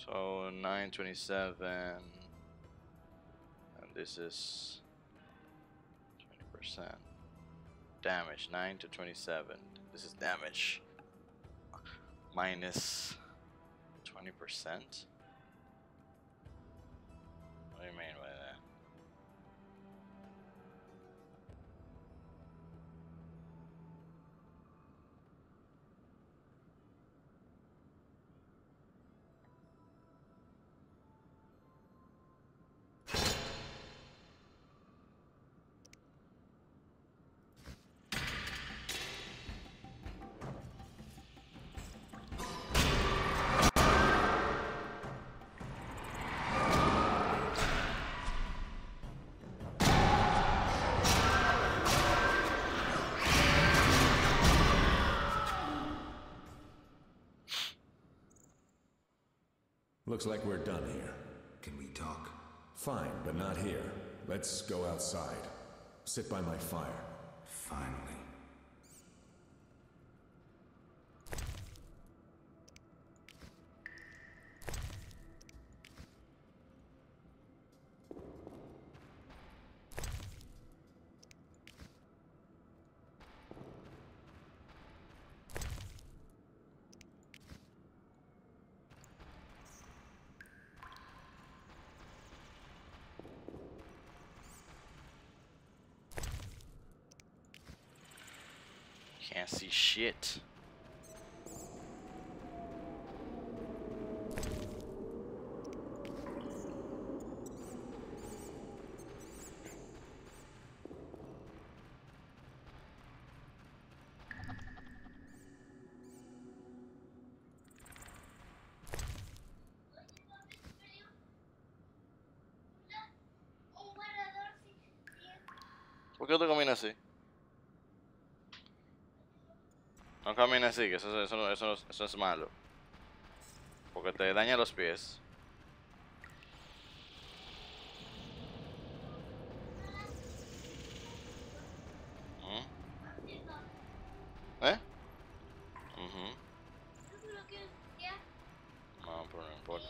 So 927, and this is 20% damage. 9 to 27. This is damage minus 20%. What do you mean by that? Looks like we're done here. Can we talk? Fine, but not here. Let's go outside. Sit by my fire. Finally. Can't see shit. ¿Por qué tú caminas así? No camines así, que eso es malo. Porque te daña los pies. ¿Eh? No, pero no importa.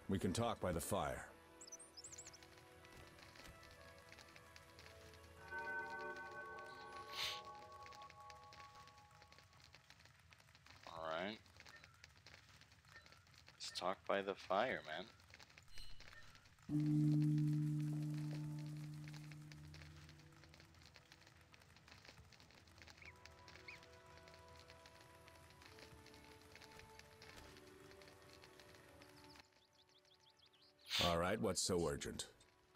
We can talk by the fire. Alright. Let's talk by the fire, man. All right, what's so urgent?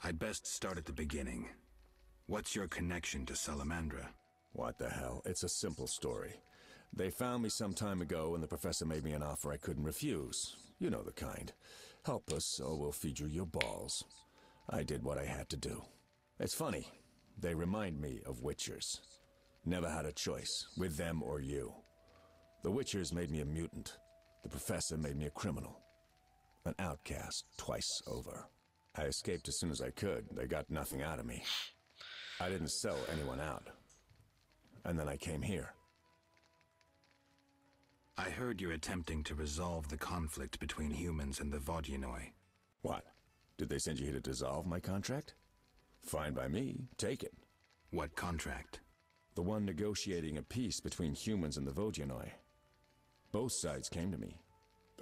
I'd best start at the beginning. What's your connection to Salamandra? What the hell? It's a simple story. They found me some time ago and the professor made me an offer I couldn't refuse. You know the kind. Help us or we'll feed you your balls. I did what I had to do. It's funny. They remind me of Witchers. Never had a choice, with them or you. The Witchers made me a mutant. The professor made me a criminal. An outcast twice over. I escaped as soon as I could. They got nothing out of me. I didn't sell anyone out. And then I came here. I heard you're attempting to resolve the conflict between humans and the Vodyanoi. What? Did they send you here to dissolve my contract? Fine by me. Take it. What contract? The one negotiating a peace between humans and the Vodyanoi. Both sides came to me.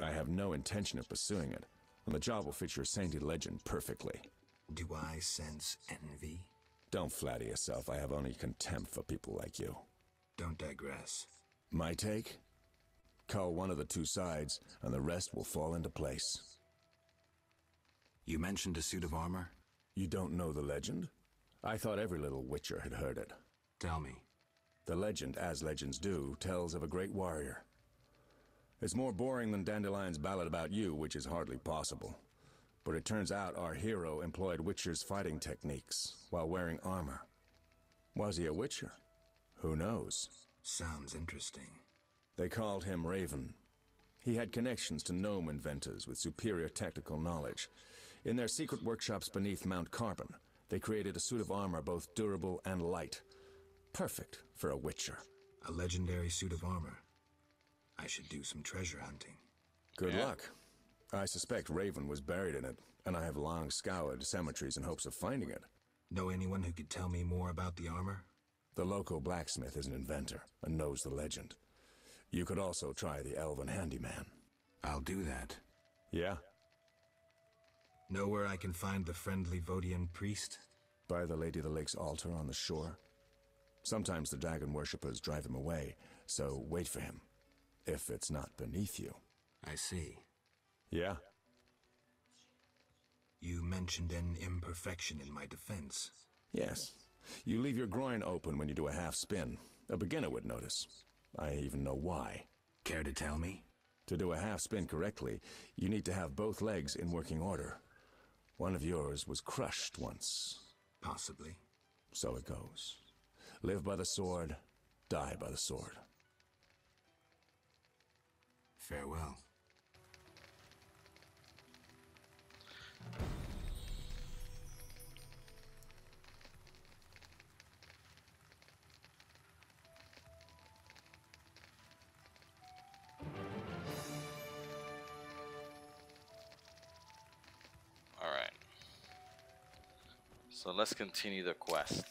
I have no intention of pursuing it, and the job will fit your sainted legend perfectly. Do I sense envy? Don't flatter yourself. I have only contempt for people like you. Don't digress. My take? Cull one of the two sides, and the rest will fall into place. You mentioned a suit of armor? You don't know the legend? I thought every little Witcher had heard it. Tell me. The legend, as legends do, tells of a great warrior. It's more boring than Dandelion's ballad about you, which is hardly possible. But it turns out our hero employed Witcher's fighting techniques while wearing armor. Was he a Witcher? Who knows? Sounds interesting. They called him Raven. He had connections to gnome inventors with superior technical knowledge. In their secret workshops beneath Mount Carbon, they created a suit of armor both durable and light. Perfect for a Witcher. A legendary suit of armor. I should do some treasure hunting. Good luck. I suspect Raven was buried in it, and I have long scoured cemeteries in hopes of finding it. Know anyone who could tell me more about the armor? The local blacksmith is an inventor and knows the legend. You could also try the elven handyman. I'll do that. Yeah? Know where I can find the friendly Vodian priest? By the Lady of the Lake's altar on the shore. Sometimes the dragon worshippers drive him away, so wait for him. If it's not beneath you. I see. Yeah? You mentioned an imperfection in my defense. Yes. You leave your groin open when you do a half spin. A beginner would notice. I even know why. Care to tell me? To do a half spin correctly, you need to have both legs in working order. One of yours was crushed once. Possibly. So it goes. Live by the sword, die by the sword. Farewell. All right. So let's continue the quest.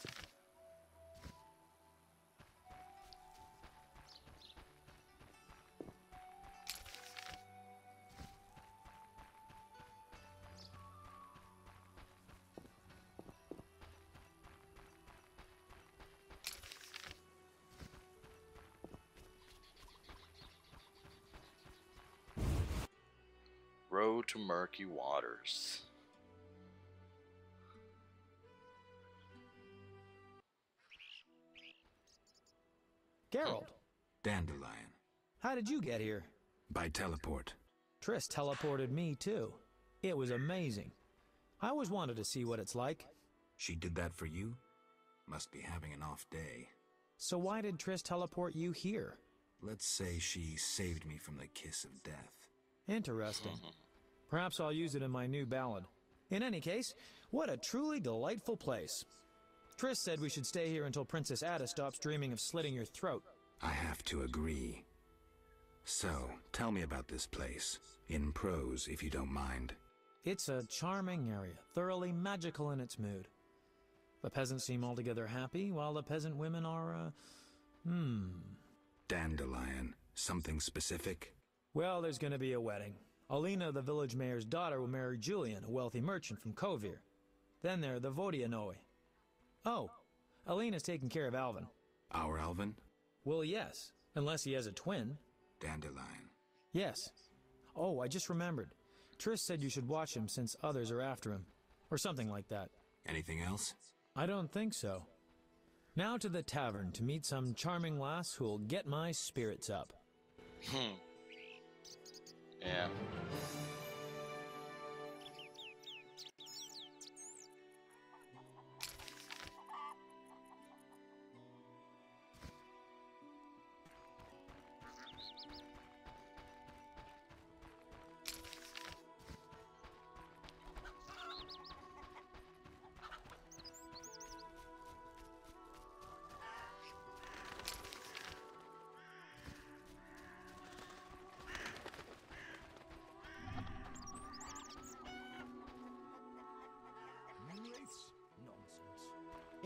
Road to murky waters. Geralt, Dandelion. how did you get here? By teleport. Triss teleported me too. It was amazing. I always wanted to see what it's like. She did that for you? Must be having an off day. So why did Triss teleport you here? Let's say she saved me from the kiss of death. Interesting. Perhaps I'll use it in my new ballad. In any case, what a truly delightful place. Triss said we should stay here until Princess Ada stops dreaming of slitting your throat. I have to agree. So, tell me about this place. In prose, if you don't mind. It's a charming area, thoroughly magical in its mood. The peasants seem altogether happy, while the peasant women are, Dandelion. Something specific? Well, there's gonna be a wedding. Alina, the village mayor's daughter, will marry Julian, a wealthy merchant from Kovir. Then there are the Vodianoi. Oh, Alina's taking care of Alvin. Our Alvin? Well, yes, unless he has a twin. Dandelion. Yes. Oh, I just remembered. Triss said you should watch him since others are after him. Or something like that. Anything else? I don't think so. Now to the tavern to meet some charming lass who'll get my spirits up. Yeah.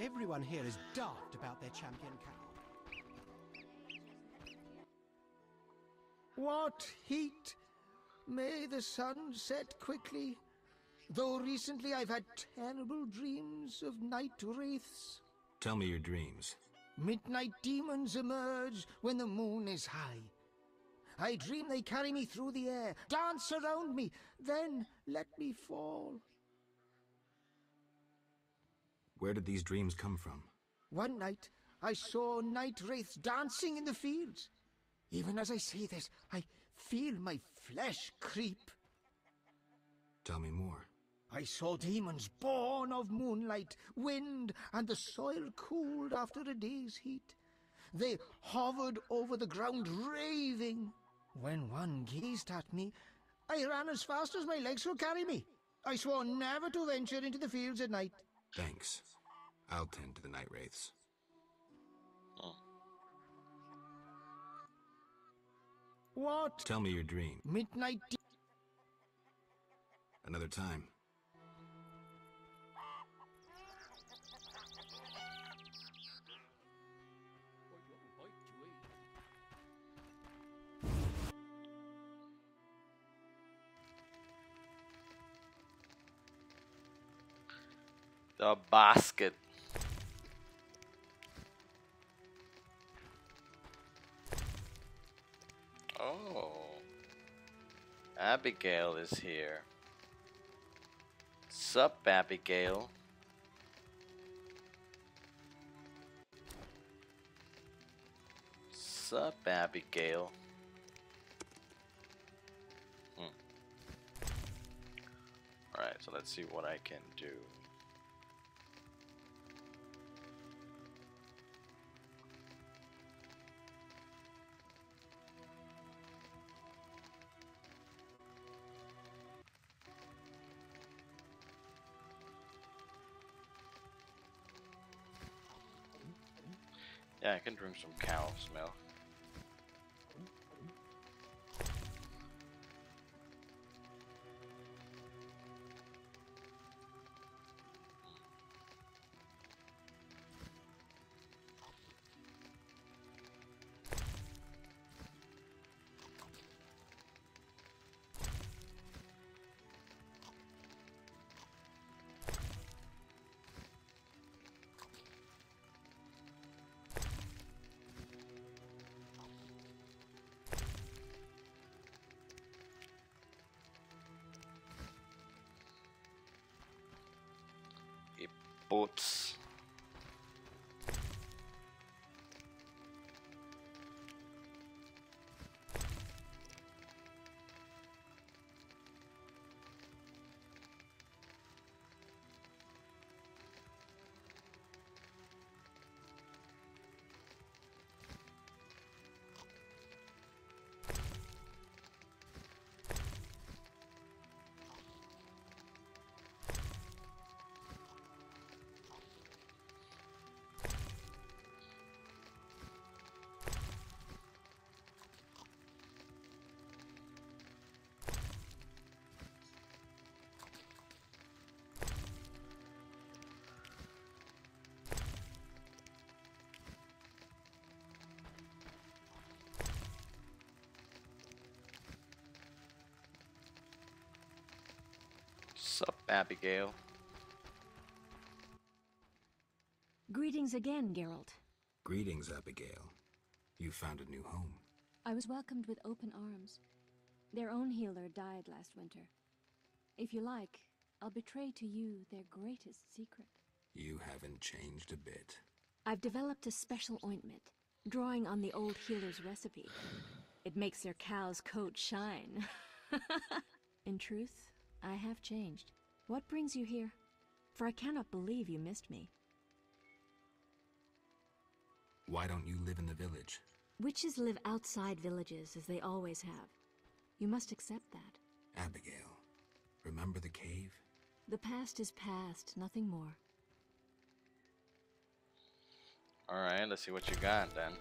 Everyone here is daft about their champion cow. What heat! May the sun set quickly. Though recently I've had terrible dreams of night wraiths. Tell me your dreams. Midnight demons emerge when the moon is high. I dream they carry me through the air, dance around me, then let me fall. Where did these dreams come from? One night, I saw night wraiths dancing in the fields. Even as I say this, I feel my flesh creep. Tell me more. I saw demons born of moonlight, wind, and the soil cooled after a day's heat. They hovered over the ground, raving. When one gazed at me, I ran as fast as my legs could carry me. I swore never to venture into the fields at night. Thanks. I'll tend to the night wraiths. What? Tell me your dream. Midnight. Another time. The basket. Oh. Abigail is here. Sup, Abigail? Sup, Abigail? Alright, so let's see what I can do. Yeah, I can drink some cow's milk. Boots. Sup, Abigail? Greetings again, Geralt. Greetings, Abigail. You found a new home. I was welcomed with open arms. Their own healer died last winter. If you like, I'll betray to you their greatest secret. You haven't changed a bit. I've developed a special ointment, drawing on the old healer's recipe. It makes their cow's coat shine. In truth, I have changed. What brings you here? For I cannot believe you missed me. Why don't you live in the village? Witches live outside villages, as they always have. You must accept that. Abigail, remember the cave? The past is past, nothing more. Alright, let's see what you got then.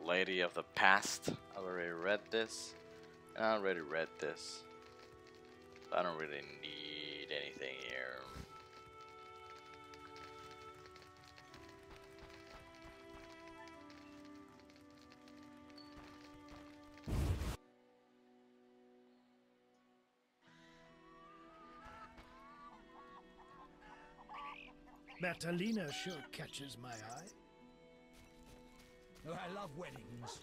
Lady of the Past. I already read this. And I already read this. I don't really need anything here. Bertalina sure catches my eye. Oh, I love weddings.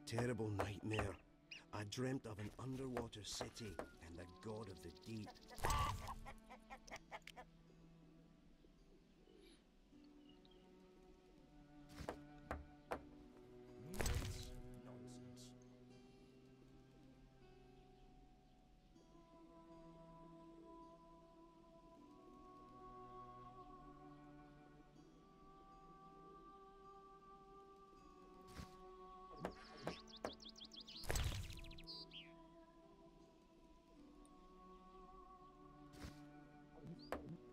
Terrible nightmare. I dreamt of an underwater city and the god of the deep. Nonsense.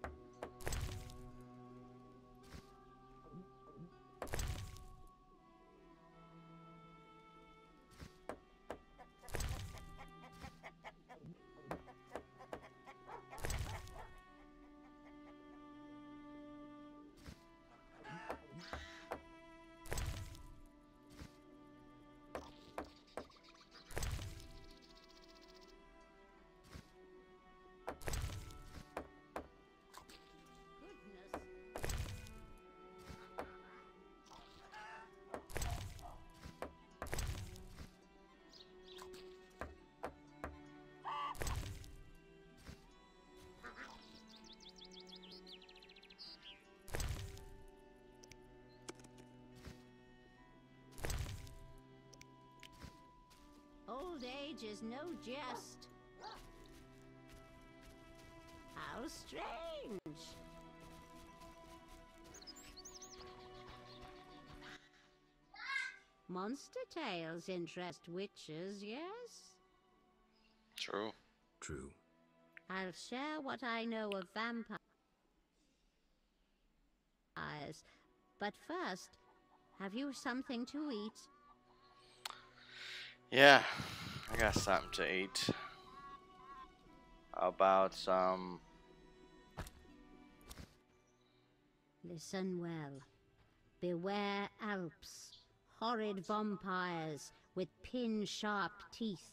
Old age is no jest. How strange. Monster tales interest witches, yes? True. True. I'll share what I know of vampires. But first, have you something to eat? Yeah, I got something to eat. How about some... Listen well. Beware Alps, horrid vampires with pin-sharp teeth.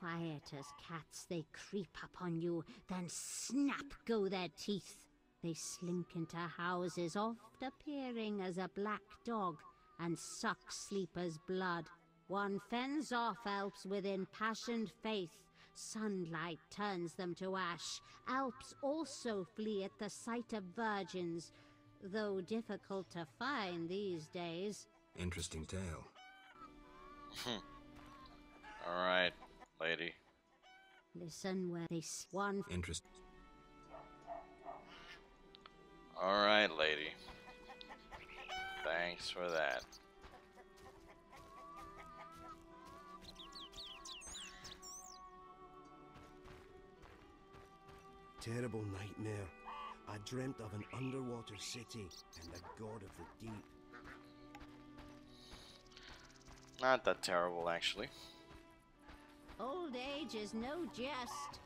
Quiet as cats, they creep upon you, then snap go their teeth. They slink into houses, oft appearing as a black dog, and suck sleepers' blood. One fends off Alps with impassioned faith. Sunlight turns them to ash. Alps also flee at the sight of virgins, though difficult to find these days. Interesting tale. Alright, lady. Listen where they swan. Interesting. Alright, lady. Thanks for that. Terrible nightmare. I dreamt of an underwater city and the god of the deep. Not that terrible, actually. Old age is no jest.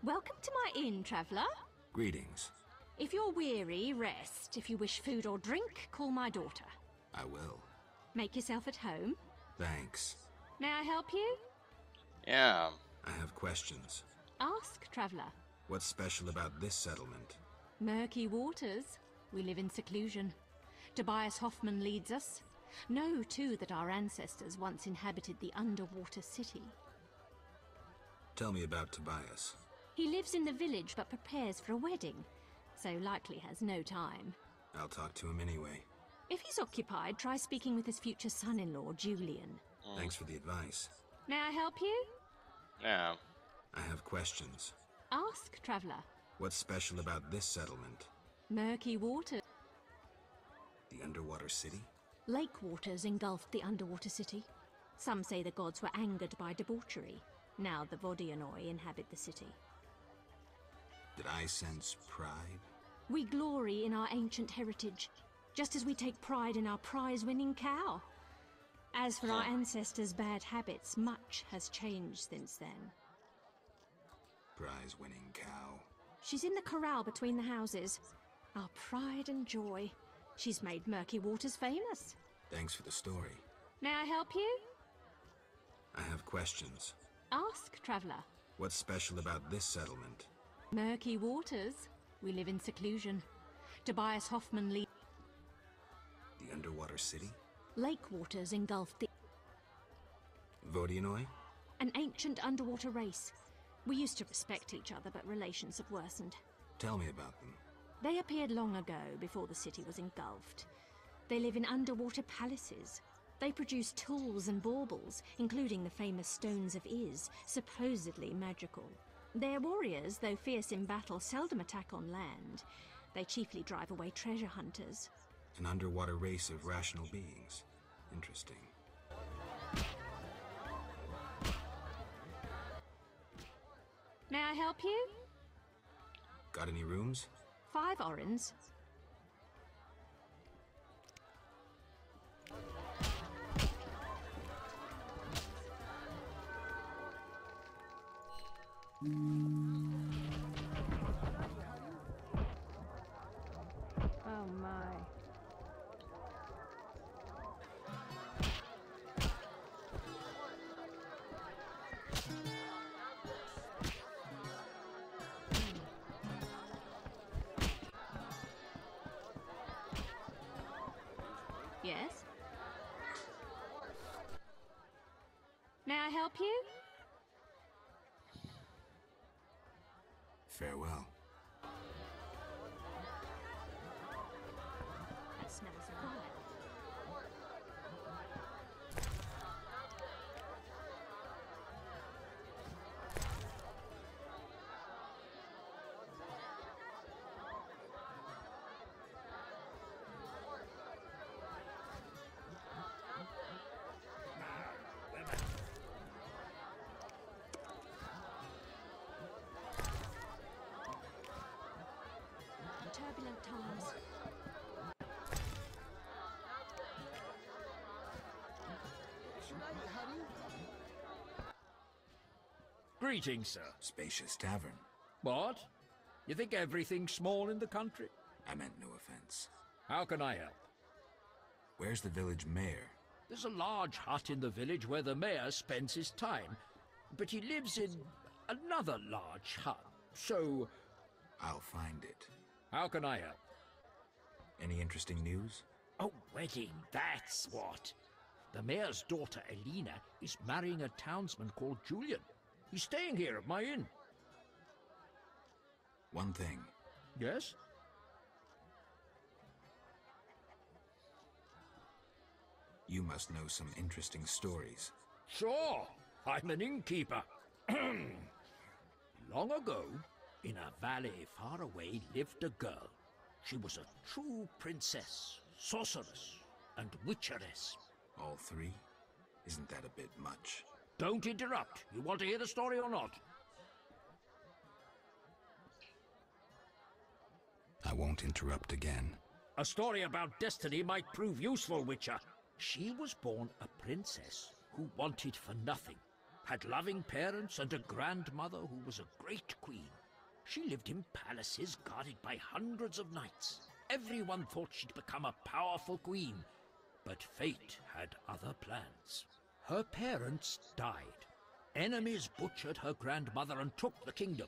Welcome to my inn, traveller. Greetings. If you're weary, rest. If you wish food or drink, call my daughter. I will. Make yourself at home. Thanks. May I help you? Yeah. I have questions. Ask, traveller. What's special about this settlement? Murky waters. We live in seclusion. Tobias Hoffman leads us. Know, too, that our ancestors once inhabited the underwater city. Tell me about Tobias. He lives in the village but prepares for a wedding, so likely has no time. I'll talk to him anyway. If he's occupied, try speaking with his future son-in-law, Julian. Thanks for the advice. May I help you? Yeah. I have questions. Ask, traveller. What's special about this settlement? Murky waters. The underwater city? Lake waters engulfed the underwater city. Some say the gods were angered by debauchery. Now the Vodianoi inhabit the city. Did I sense pride? We glory in our ancient heritage, just as we take pride in our prize-winning cow. As for our ancestors' bad habits, much has changed since then. Prize-winning cow. She's in the corral between the houses. Our pride and joy. She's made Murky Waters famous. Thanks for the story. May I help you? I have questions. Ask, traveller. What's special about this settlement? Murky waters. We live in seclusion. Tobias Hoffman leads. The underwater city? Lake waters engulfed the... Vodianoi? An ancient underwater race. We used to respect each other, but relations have worsened. Tell me about them. They appeared long ago, before the city was engulfed. They live in underwater palaces. They produce tools and baubles, including the famous stones of Iz, supposedly magical. Their warriors, though fierce in battle, seldom attack on land. They chiefly drive away treasure hunters. An underwater race of rational beings. Interesting. May I help you? Got any rooms? 5 orens. Oh my. Yes? May I help you? Farewell. That smells good. Turbulent times. Should I hurry? Greetings, sir. Spacious tavern. What? You think everything's small in the country? I meant no offense. How can I help? Where's the village mayor? There's a large hut in the village where the mayor spends his time, but he lives in another large hut, so... I'll find it. How can I help? Any interesting news? A wedding, that's what. The mayor's daughter, Elena, is marrying a townsman called Julian. He's staying here at my inn. One thing. Yes? You must know some interesting stories. Sure, I'm an innkeeper. Long ago, in a valley far away, lived a girl. She was a true princess, sorceress, and witcheress. All three? Isn't that a bit much? Don't interrupt. You want to hear the story or not? I won't interrupt again. A story about destiny might prove useful, Witcher. She was born a princess who wanted for nothing, had loving parents and a grandmother who was a great queen. She lived in palaces guarded by hundreds of knights. Everyone thought she'd become a powerful queen, but fate had other plans. Her parents died. Enemies butchered her grandmother and took the kingdom.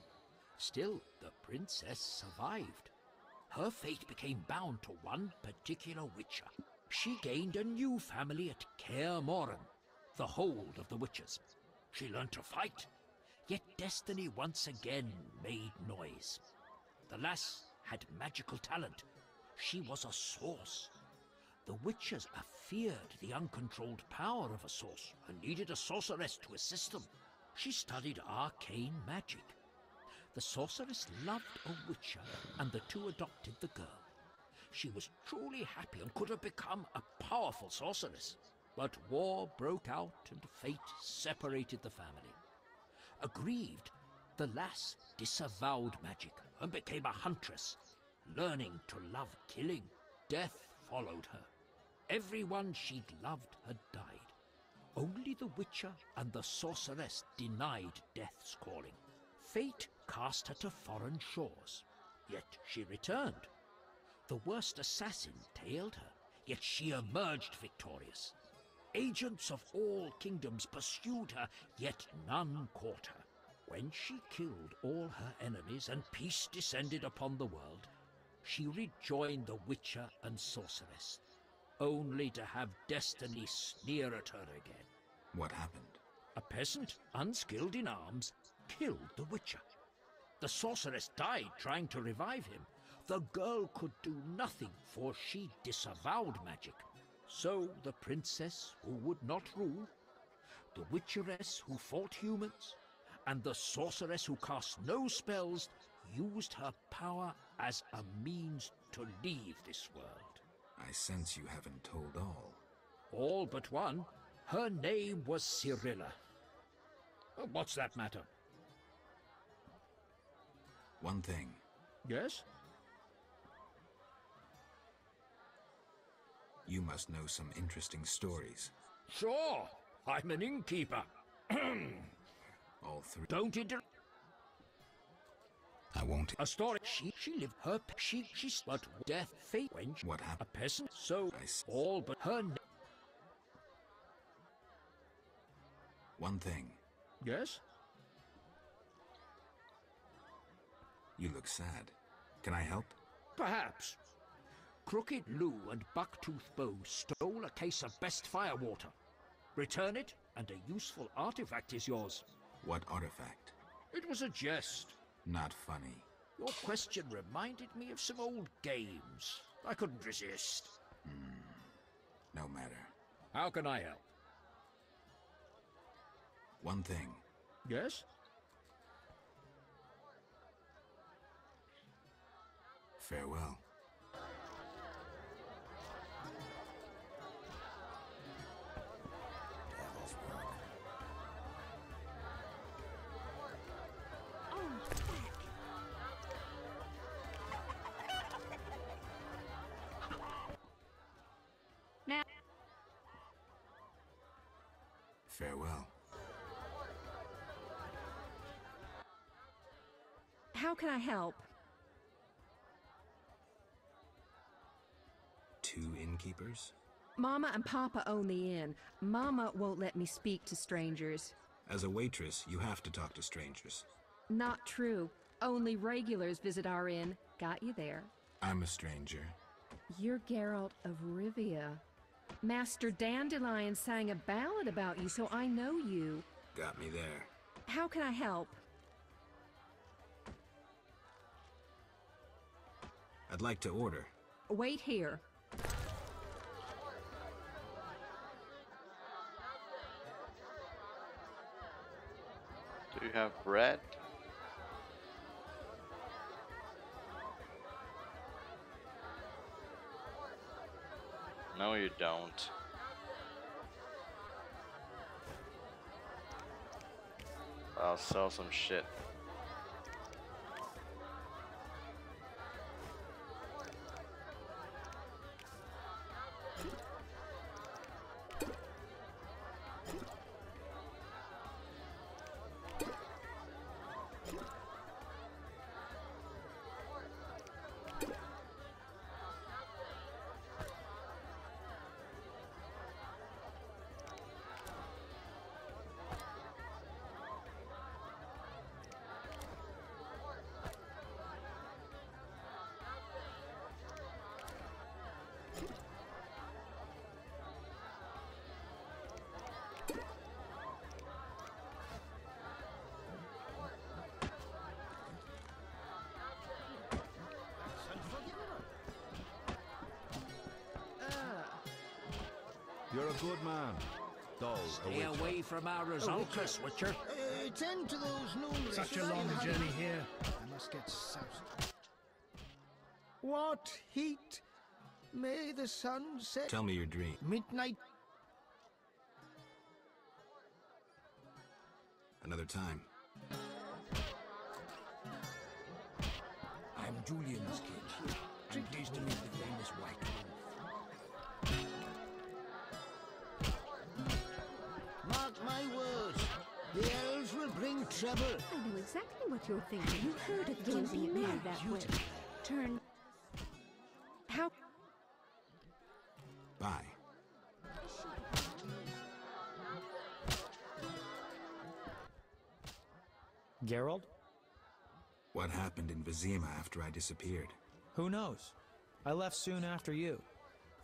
Still, the princess survived. Her fate became bound to one particular witcher. She gained a new family at Kaer Morhen, the hold of the witches. She learned to fight, yet destiny once again made noise. The lass had magical talent. She was a source. The witches feared the uncontrolled power of a source and needed a sorceress to assist them. She studied arcane magic. The sorceress loved a witcher, and the two adopted the girl. She was truly happy and could have become a powerful sorceress. But war broke out and fate separated the family. Aggrieved, the lass disavowed magic and became a huntress. Learning to love killing, death followed her. Everyone she'd loved had died. Only the witcher and the sorceress denied death's calling. Fate cast her to foreign shores, yet she returned. The worst assassin tailed her, yet she emerged victorious. Agents of all kingdoms pursued her, yet none caught her. When she killed all her enemies and peace descended upon the world, she rejoined the witcher and sorceress, only to have destiny sneer at her again. What happened? A peasant, unskilled in arms, killed the witcher. The sorceress died trying to revive him. The girl could do nothing, for she disavowed magic. So the princess who would not rule, the witcheress who fought humans, and the sorceress who cast no spells used her power as a means to leave this world. I sense you haven't told all. All but one. Her name was Cyrilla. What's that matter? One thing. Yes? You must know some interesting stories. Sure. I'm an innkeeper. All three. Don't interrupt. I won't. A story. She lived her. She but death, fate. When what happened? A peasant. So all but her. One thing. Yes. You look sad. Can I help? Perhaps. Crooked Lou and Bucktooth Bow stole a case of best firewater. Return it, and a useful artifact is yours. What artifact? It was a jest. Not funny. Your question reminded me of some old games. I couldn't resist. No matter. How can I help? One thing. Yes? Farewell. Now, Farewell. How can I help? 2 innkeepers? Mama and Papa own the inn. Mama won't let me speak to strangers. As a waitress, you have to talk to strangers. Not true. Only regulars visit our inn. Got you there. I'm a stranger. You're Geralt of Rivia. Master Dandelion sang a ballad about you, so I know you. Got me there. How can I help? I'd like to order. Wait here. Do you have bread? No, you don't. I'll sell some shit. You're a good man. Dull, Stay away from our results, Witcher. Tend to those numerous... Such a long journey here. I must get soused. What heat? May the sun set... Tell me your dream. Midnight. Another time. I'm Julian's kid. I'm pleased to meet the famous White Wolf. Mark my words. The elves will bring trouble. I know exactly what you're thinking. You heard of gazing at me that way. Turn... How... Bye. Geralt? What happened in Vizima after I disappeared? Who knows? I left soon after you.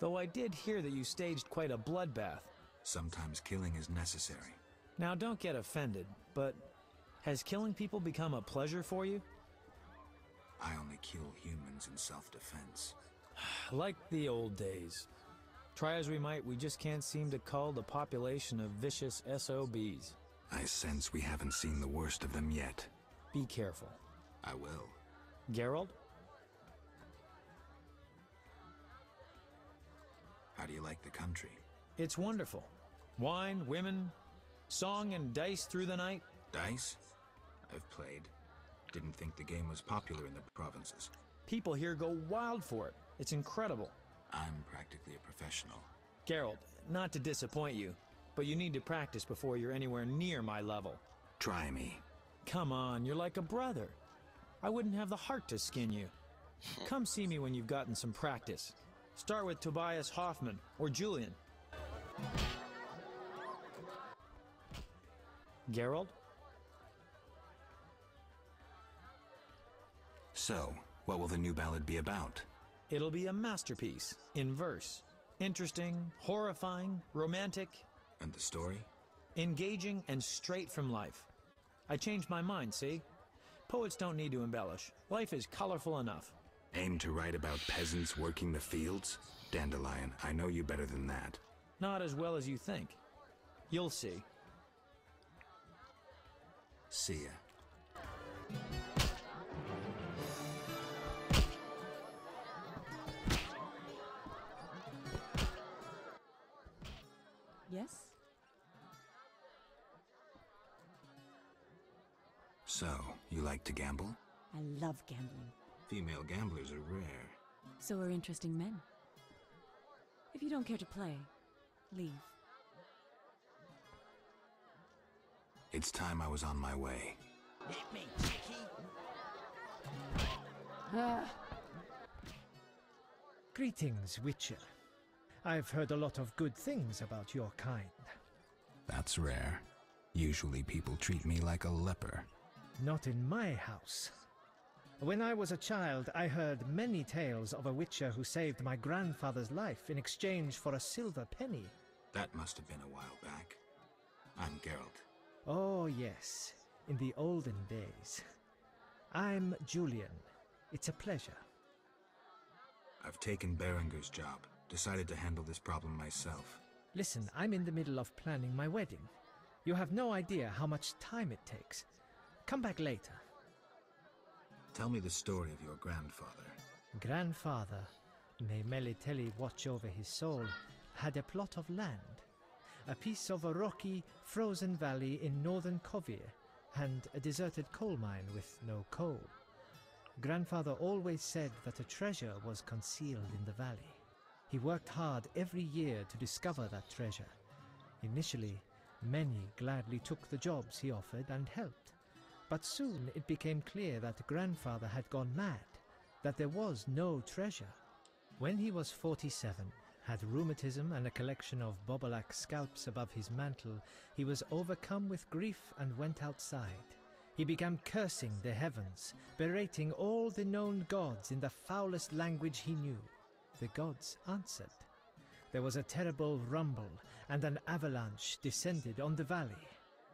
Though I did hear that you staged quite a bloodbath. Sometimes killing is necessary. Now don't get offended, but has killing people become a pleasure for you? I only kill humans in self-defense. Like the old days. Try as we might, we just can't seem to cull the population of vicious SOBs. I sense we haven't seen the worst of them yet. Be careful. I will. Geralt? How do you like the country? It's wonderful. Wine, women, song and dice through the night. Dice? I've played. Didn't think the game was popular in the provinces. People here go wild for it. It's incredible. I'm practically a professional. Geralt, not to disappoint you, but you need to practice before you're anywhere near my level. Try me. Come on, you're like a brother. I wouldn't have the heart to skin you. Come see me when you've gotten some practice. Start with Tobias Hoffman or Julian. Geralt? So, what will the new ballad be about? It'll be a masterpiece, in verse. Interesting, horrifying, romantic. And the story? Engaging and straight from life. I changed my mind, see? Poets don't need to embellish. Life is colorful enough. Aim to write about peasants working the fields? Dandelion, I know you better than that. Not as well as you think. You'll see. See ya. Yes? So, you like to gamble? I love gambling. Female gamblers are rare. So are interesting men. If you don't care to play, leave. It's time I was on my way. Hit me, chickie! Greetings, Witcher. I've heard a lot of good things about your kind. That's rare. Usually people treat me like a leper. Not in my house. When I was a child, I heard many tales of a Witcher who saved my grandfather's life in exchange for a silver penny. That must have been a while back. I'm Geralt. Oh, yes. In the olden days. I'm Julian. It's a pleasure. I've taken Berenger's job. Decided to handle this problem myself. Listen, I'm in the middle of planning my wedding. You have no idea how much time it takes. Come back later. Tell me the story of your grandfather. Grandfather, may Melitele watch over his soul, had a plot of land. A piece of a rocky, frozen valley in northern Kovir, and a deserted coal mine with no coal. Grandfather always said that a treasure was concealed in the valley. He worked hard every year to discover that treasure. Initially, many gladly took the jobs he offered and helped. But soon it became clear that grandfather had gone mad, that there was no treasure. When he was 47, had rheumatism and a collection of Bobolak scalps above his mantle, he was overcome with grief and went outside. He began cursing the heavens, berating all the known gods in the foulest language he knew. The gods answered. There was a terrible rumble, and an avalanche descended on the valley.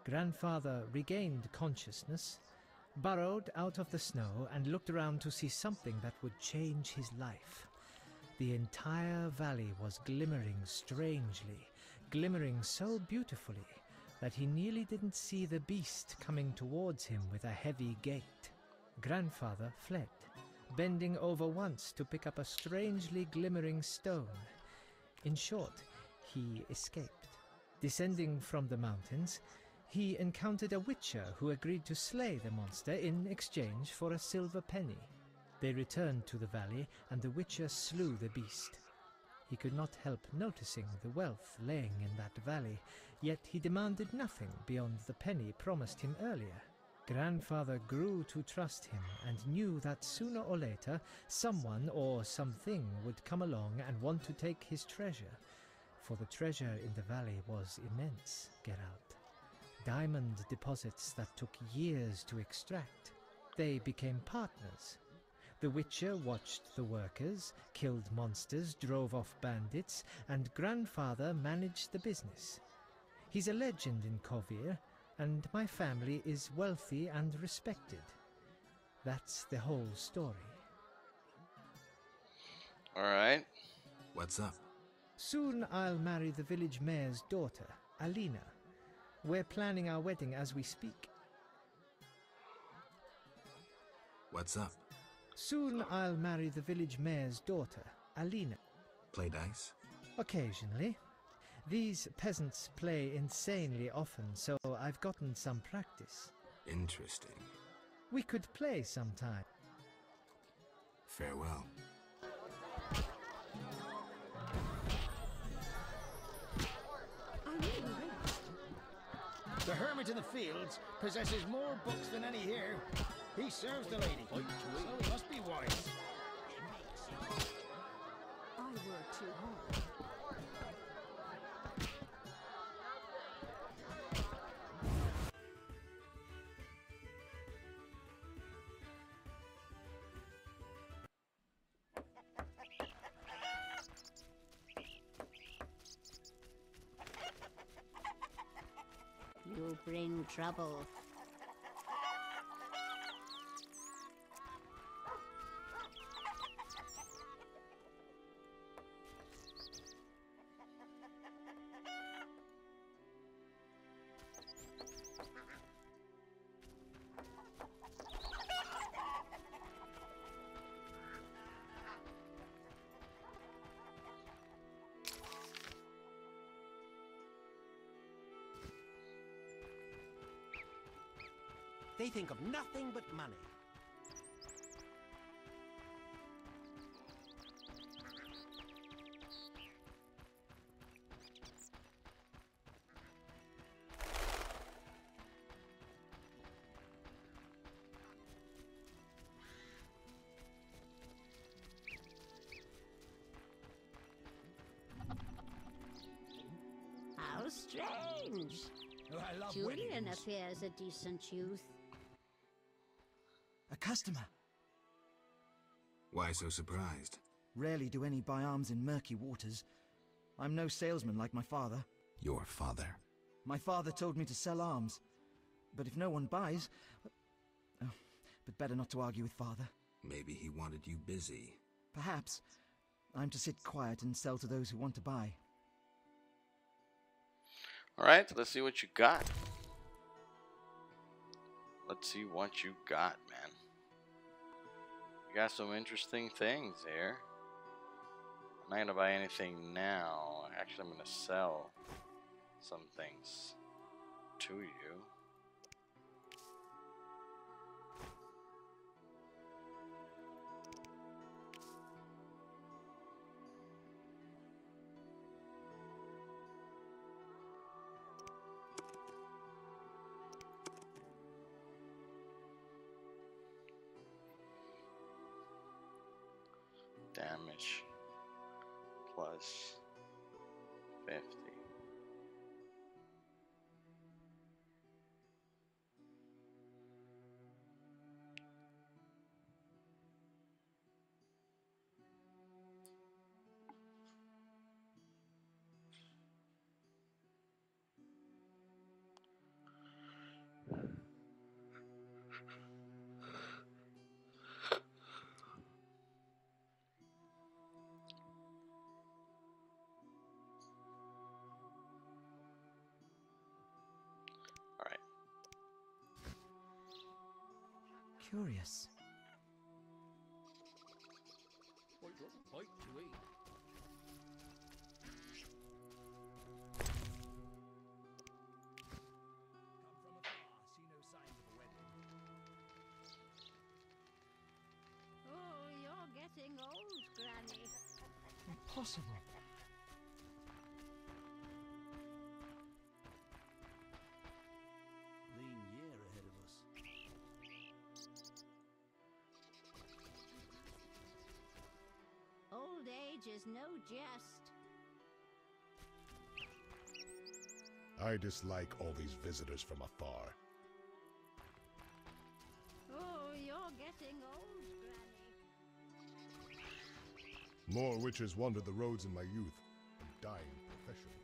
Grandfather regained consciousness, burrowed out of the snow, and looked around to see something that would change his life. The entire valley was glimmering strangely, glimmering so beautifully that he nearly didn't see the beast coming towards him with a heavy gait. Grandfather fled, bending over once to pick up a strangely glimmering stone. In short, he escaped. Descending from the mountains, he encountered a witcher who agreed to slay the monster in exchange for a silver penny. They returned to the valley, and the witcher slew the beast. He could not help noticing the wealth laying in that valley, yet he demanded nothing beyond the penny promised him earlier. Grandfather grew to trust him and knew that sooner or later someone or something would come along and want to take his treasure, for the treasure in the valley was immense, Geralt. Diamond deposits that took years to extract. They became partners. The Witcher watched the workers, killed monsters, drove off bandits, and Grandfather managed the business. He's a legend in Kovir, and my family is wealthy and respected. That's the whole story. All right. What's up? Soon I'll marry the village mayor's daughter, Alina. We're planning our wedding as we speak. What's up? Soon I'll marry the village mayor's daughter, Alina. Play dice? Occasionally. These peasants play insanely often, so I've gotten some practice. Interesting. We could play sometime. Farewell. The Hermit in the Fields possesses more books than any here. He serves the lady, so he must be wise. I work too hard. you bring trouble. They think of nothing but money. How strange. Oh, I love Julian weddings. appears a decent youth. A customer. Why so surprised? Rarely do any buy arms in murky waters. I'm no salesman like my father. Your father? My father told me to sell arms. But if no one buys... Oh, but better not to argue with father. Maybe he wanted you busy. Perhaps. I'm to sit quiet and sell to those who want to buy. Alright, let's see what you got. Let's see what you got, man. You got some interesting things here. I'm not gonna buy anything now. Actually, I'm gonna sell some things to you. Damage plus 50. Curious. I don't like to eat. Oh, you're getting old, Granny. Impossible. Lean year ahead of us. Old age is no jest. I dislike all these visitors from afar. Oh, you're getting old, Granny. More witches wandered the roads in my youth. I'm dying professionally.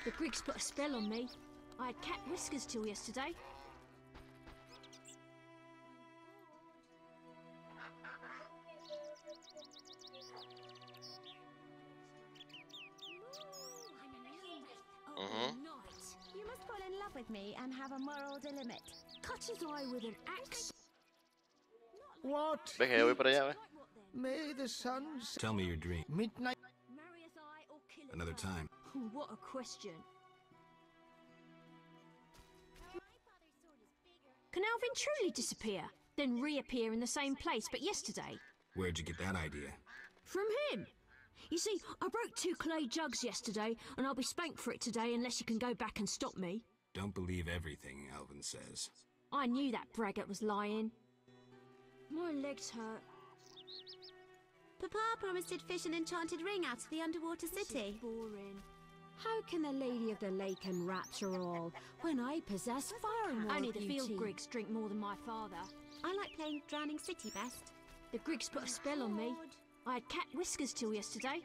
The Griggs put a spell on me. I had cat whiskers till yesterday. You must fall in love with me and have a moral dilemma. Cut his eye with an axe. What? Venga, yo voy para allá, May the sun Tell me your dream. midnight. Another time. What a question. Can Alvin truly disappear, then reappear in the same place but yesterday? Where'd you get that idea? From him. You see, I broke 2 clay jugs yesterday, and I'll be spanked for it today unless you can go back and stop me. Don't believe everything Alvin says. I knew that braggart was lying. My legs hurt. Papa promised he'd fish an enchanted ring out of the underwater city. Boring. How can the Lady of the Lake enrapture all when I possess far more Only the beauty? field Griggs drink more than my father. I like playing Drowning City best. The Griggs put a spell on me. I had cat whiskers till yesterday.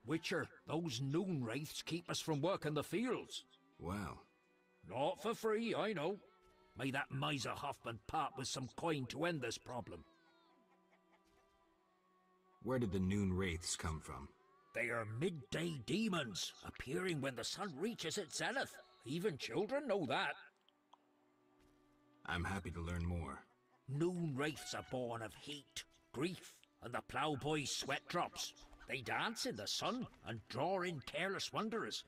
Witcher, those noon wraiths keep us from working the fields. Well. Not for free, I know. May that miser Hoffman part with some coin to end this problem. Where did the noon wraiths come from? They are midday demons, appearing when the sun reaches its zenith. Even children know that. I'm happy to learn more. Noon wraiths are born of heat, grief, and the ploughboy's sweat drops. They dance in the sun and draw in careless wanderers.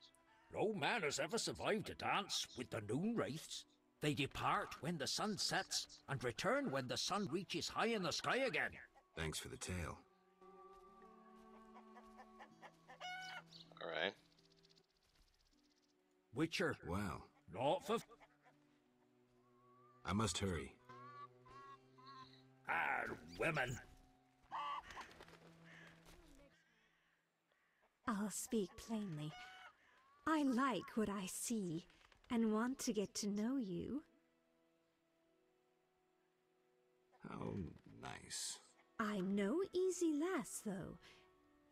No man has ever survived a dance with the noon wraiths. They depart when the sun sets and return when the sun reaches high in the sky again. Thanks for the tale. All right. Witcher. Well. Not for... I must hurry. Ah, women. I'll speak plainly. I like what I see and want to get to know you. How nice. I'm no easy lass, though.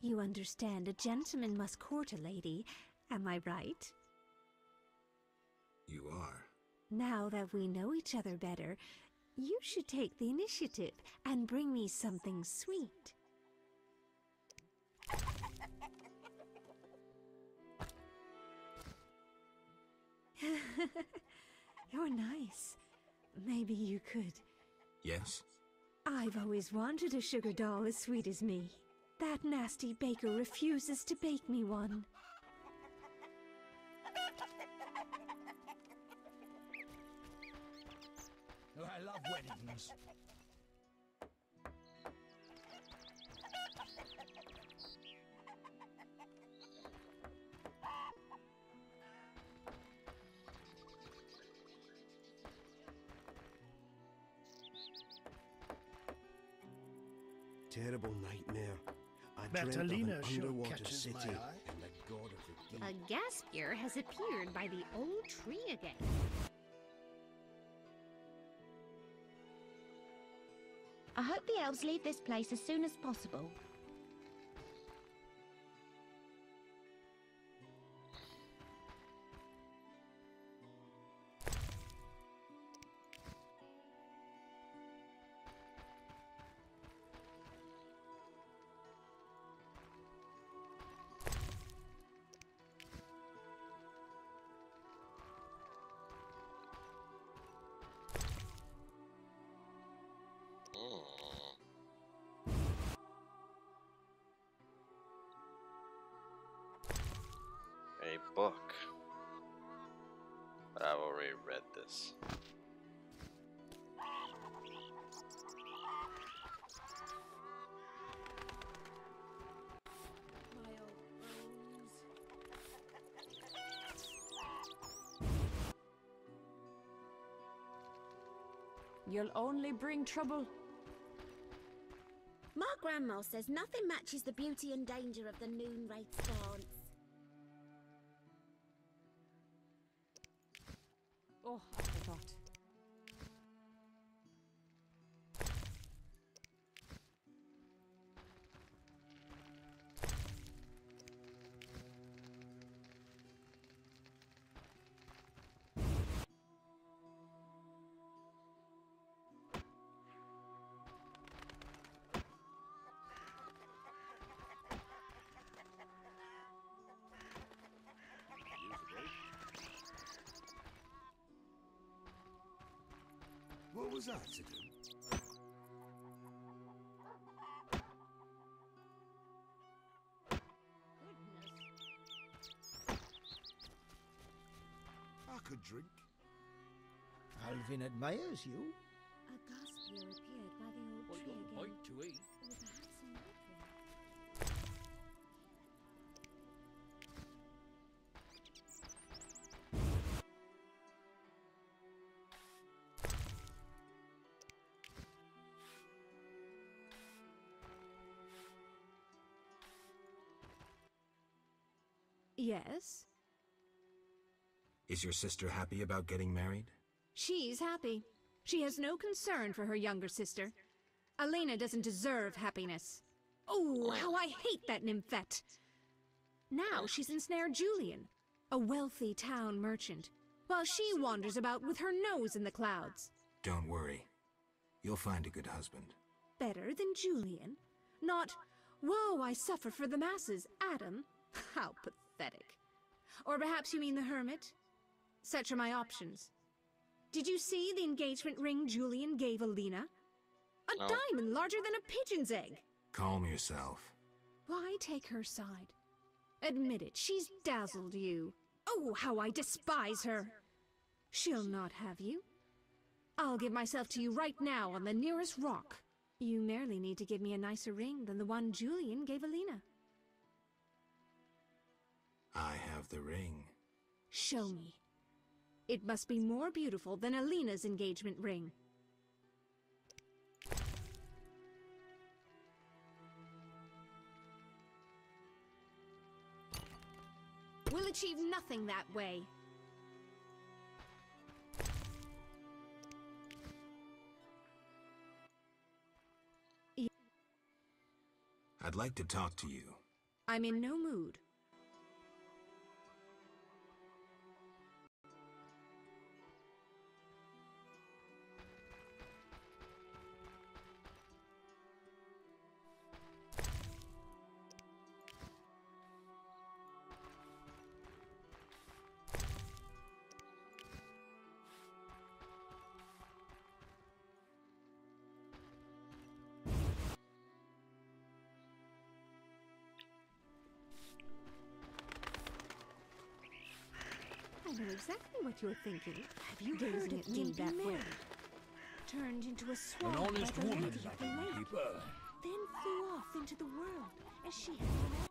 You understand a gentleman must court a lady, am I right? You are. Now that we know each other better, you should take the initiative and bring me something sweet. You're nice. Maybe you could. Yes? I've always wanted a sugar doll as sweet as me. That nasty baker refuses to bake me one. Oh, I love weddings. Terrible nightmare. I dreamt of an Bertalina sure underwater catches city my eye. and the god of the deep. A gaspier has appeared by the old tree again. I hope the elves leave this place as soon as possible. A book. But I've already read this. You'll only bring trouble. My grandma says nothing matches the beauty and danger of the noon wraith's dance. Oh, I forgot. What was that to do? I could drink. Alvin admires you. A gaspier appeared by the old tree again. Point to eat. Or perhaps some water. Yes? Is your sister happy about getting married? She's happy. She has no concern for her younger sister. Elena doesn't deserve happiness. Oh, how I hate that nymphette! Now she's ensnared Julian, a wealthy town merchant, while she wanders about with her nose in the clouds. Don't worry. You'll find a good husband. Better than Julian? Not, woe, I suffer for the masses, Adam? How pathetic. Or perhaps you mean the hermit? Such are my options. Did you see the engagement ring Julian gave Alina? A diamond larger than a pigeon's egg. Calm yourself. Why take her side? Admit it, she's dazzled you. Oh, how I despise her. She'll not have you. I'll give myself to you right now on the nearest rock. You merely need to give me a nicer ring than the one Julian gave Alina. I have the ring. Show me. It must be more beautiful than Alina's engagement ring. We'll achieve nothing that way. I'd like to talk to you. I'm in no mood. I know exactly what you're thinking. Have you heard of me that way? Turned into a swan An honest like a woman lady of like the lake, keep her. then flew off into the world as she had.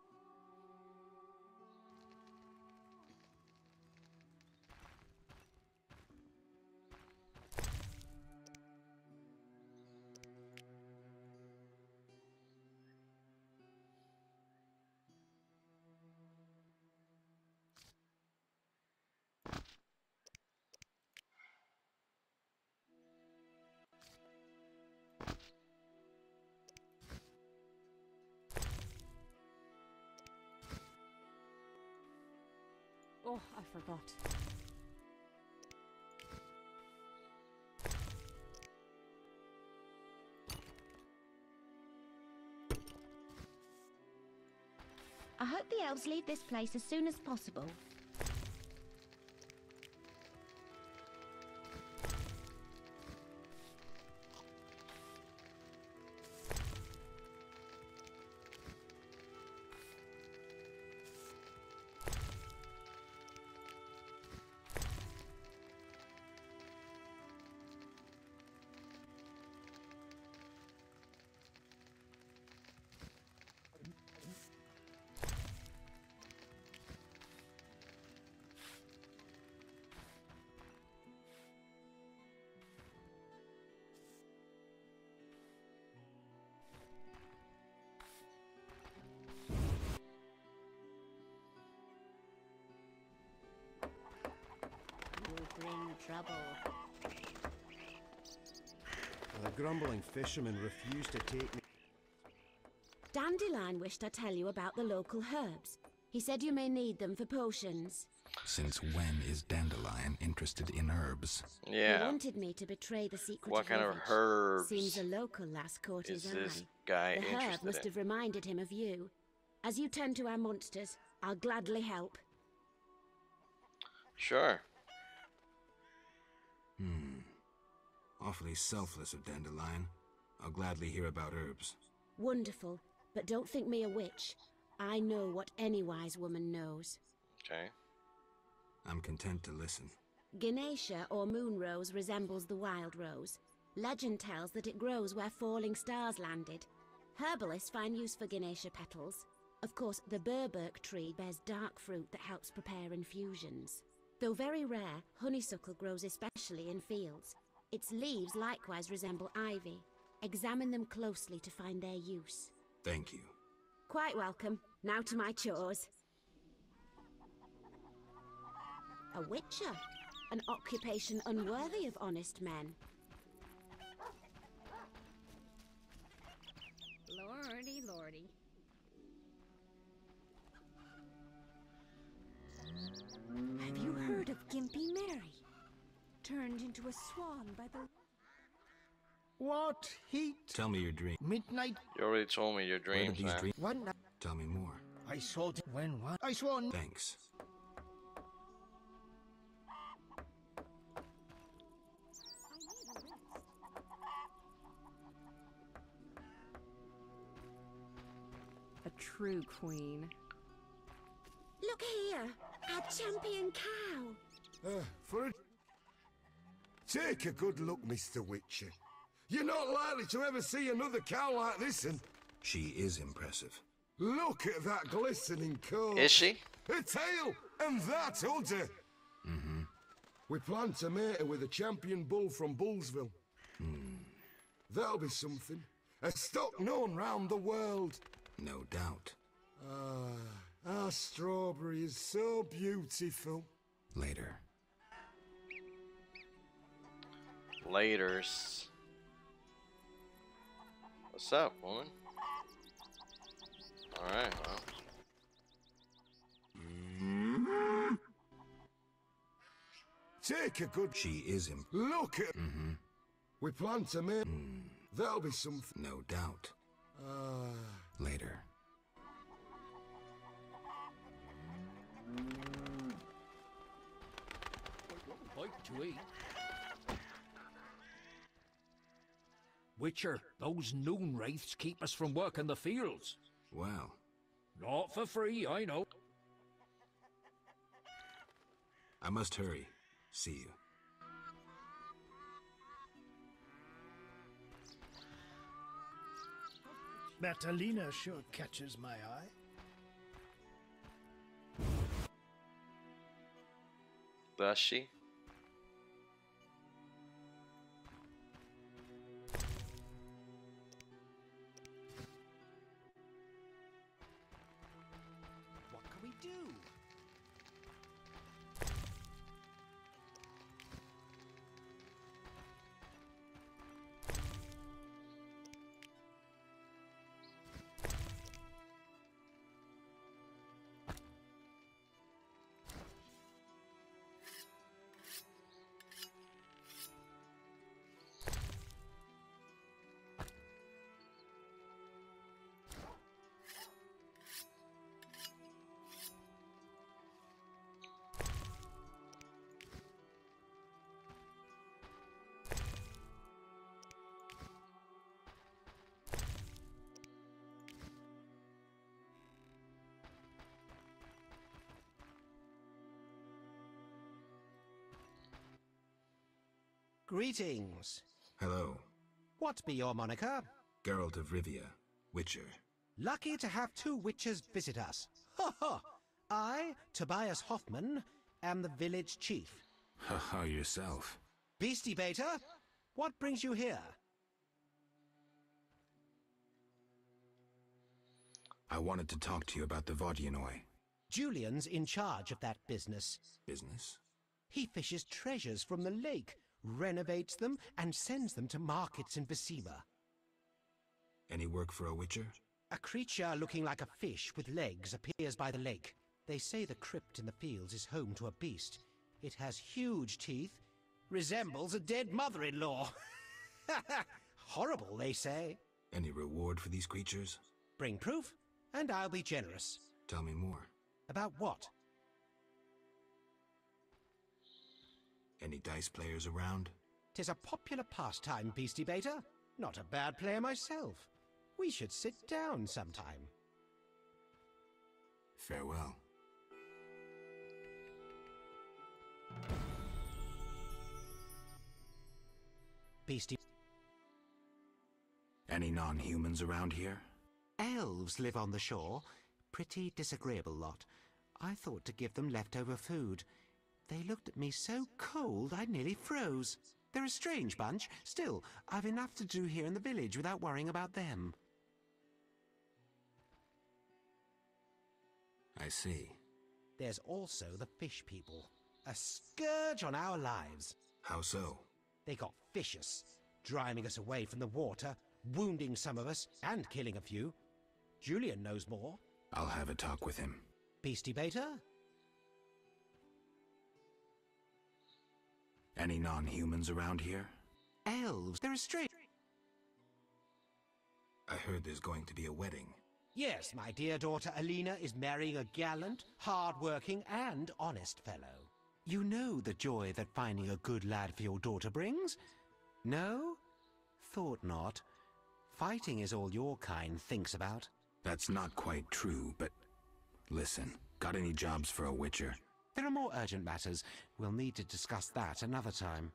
Oh, I forgot. I hope the elves leave this place as soon as possible. Bring trouble. The grumbling fisherman refused to take me. Dandelion wished I'd tell you about the local herbs. He said you may need them for potions. Since when is Dandelion interested in herbs? Yeah. He wanted me to betray the secret What kind of village. herbs Seems a local lass caught is his this eye. guy The herb interested must in? have reminded him of you. As you tend to our monsters, I'll gladly help. Sure. Awfully selfless of Dandelion. I'll gladly hear about herbs. Wonderful, but don't think me a witch. I know what any wise woman knows. Okay. I'm content to listen. Ganesha or moon rose resembles the wild rose. Legend tells that it grows where falling stars landed. Herbalists find use for Ganesha petals. Of course, the burberk tree bears dark fruit that helps prepare infusions. Though very rare, honeysuckle grows especially in fields. Its leaves likewise resemble ivy. Examine them closely to find their use. Thank you. Quite welcome. Now to my chores. A witcher, an occupation unworthy of honest men. Lordy, lordy. Have you heard of Gimpy Mary? Turned into a swan by the... What heat? Tell me your dream. Midnight. You already told me your Where did dreams, these man. dreams? One night. Tell me more. I saw it when one. I swore. Thanks. A true queen. Look here, our champion cow. Take a good look, Mr. Witcher. You're not likely to ever see another cow like this, and... She is impressive. Look at that glistening coat. Is she? Her tail, and that udder. Mm-hmm. We plan to mate her with a champion bull from Bullsville. That'll be something. A stock known round the world. No doubt. Ah, our strawberry is so beautiful. Later. Laters. What's up, woman? Alright, well. Take a good... She is Look at... Mm-hmm. We plan to make... That'll be something. No doubt. Later. Bite to eat. Witcher, those noon wraiths keep us from working the fields. Well. Not for free, I know. I must hurry. See you. Matalina sure catches my eye. Does she? What can we do? Greetings. Hello. What be your moniker? Geralt of Rivia, Witcher. Lucky to have two witchers visit us. Ha ha! I, Tobias Hoffman, am the village chief. Haha, yourself. Beastie Beta, what brings you here? I wanted to talk to you about the Vodyanoi. Julian's in charge of that business. Business? He fishes treasures from the lake, renovates them, and sends them to markets in Visima. Any work for a Witcher? A creature looking like a fish with legs appears by the lake. They say the crypt in the fields is home to a beast. It has huge teeth, resembles a dead mother-in-law. Horrible, they say. Any reward for these creatures? Bring proof, and I'll be generous. Tell me more. About what? Any dice players around? 'Tis a popular pastime, Beastie Beta. Not a bad player myself. We should sit down sometime. Farewell. Beastie... Any non-humans around here? Elves live on the shore. Pretty disagreeable lot. I thought to give them leftover food. They looked at me so cold I nearly froze. They're a strange bunch. Still, I've enough to do here in the village without worrying about them. I see. There's also the fish people. A scourge on our lives. How so? They got vicious, driving us away from the water, wounding some of us and killing a few. Julian knows more. I'll have a talk with him. Beastie Baiter? Any non-humans around here? Elves, they're a strange... I heard there's going to be a wedding. Yes, my dear daughter Alina is marrying a gallant, hard-working and honest fellow. You know the joy that finding a good lad for your daughter brings? No? Thought not. Fighting is all your kind thinks about. That's not quite true, but... Listen, got any jobs for a Witcher? There are more urgent matters. We'll need to discuss that another time.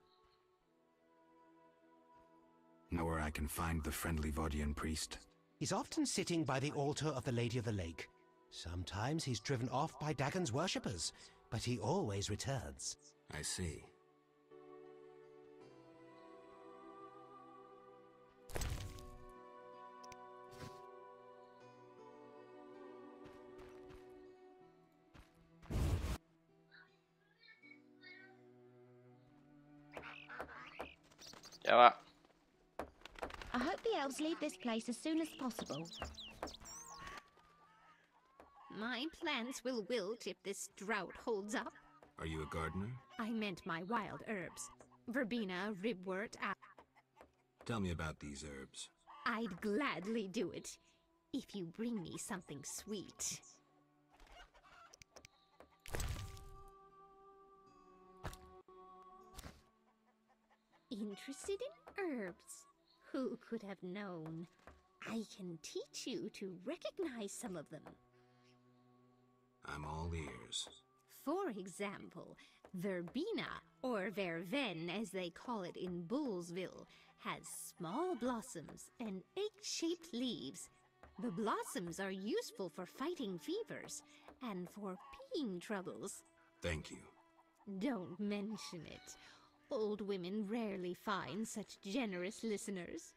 Know where I can find the friendly Vaudian priest? He's often sitting by the altar of the Lady of the Lake. Sometimes he's driven off by Dagon's worshippers, but he always returns. I see. Yeah. I hope the elves leave this place as soon as possible. My plants will wilt if this drought holds up. Are you a gardener? I meant my wild herbs. Verbena, ribwort, Tell me about these herbs. I'd gladly do it, if you bring me something sweet. Interested in herbs? Who could have known? I can teach you to recognize some of them. I'm all ears. For example, verbena, or verveine as they call it in Bullsville, has small blossoms and egg-shaped leaves. The blossoms are useful for fighting fevers and for peeing troubles. Thank you. Don't mention it. Old women rarely find such generous listeners.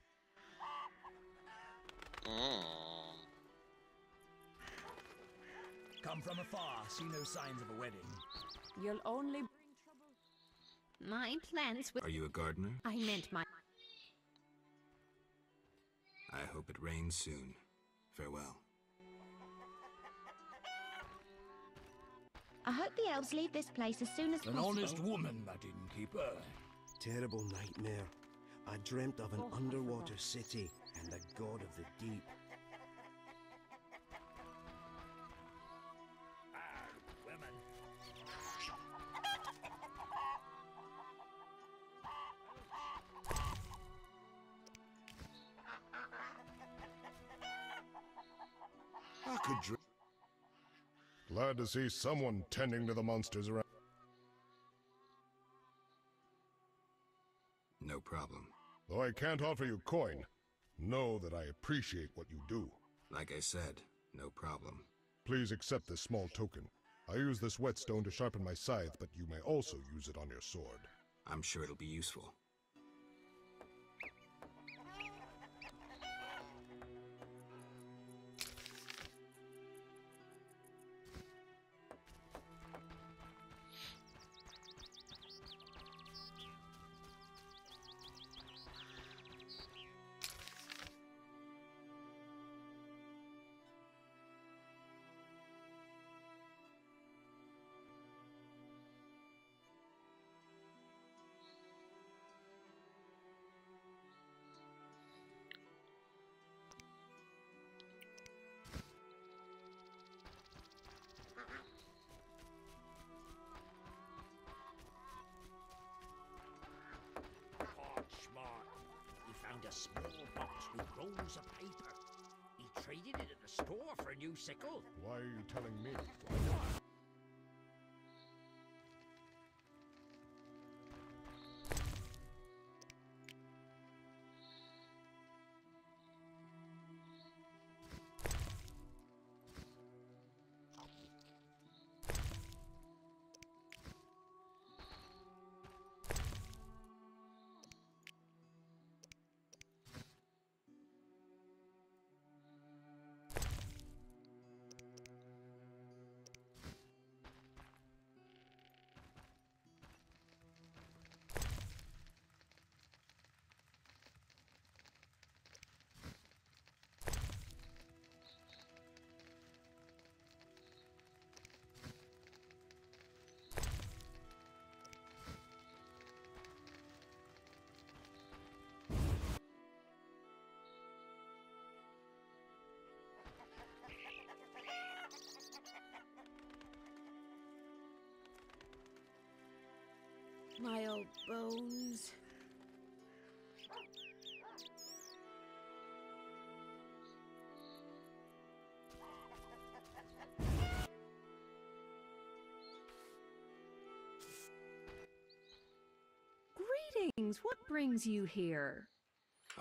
Come from afar, see no signs of a wedding. You'll only bring trouble. My plants will... Are you a gardener? I meant my... I hope it rains soon. Farewell. I hope the elves leave this place as soon as An possible. honest woman, that innkeeper. Terrible nightmare. I dreamt of an underwater city and the god of the deep. Women. I could dream. Glad to see someone tending to the monsters around. No problem. Though I can't offer you coin, know that I appreciate what you do. Like I said, no problem. Please accept this small token. I use this whetstone to sharpen my scythe, but you may also use it on your sword. I'm sure it'll be useful. A small box with rolls of paper. He traded it at the store for a new sickle. Why are you telling me? My old bones. Greetings! What brings you here?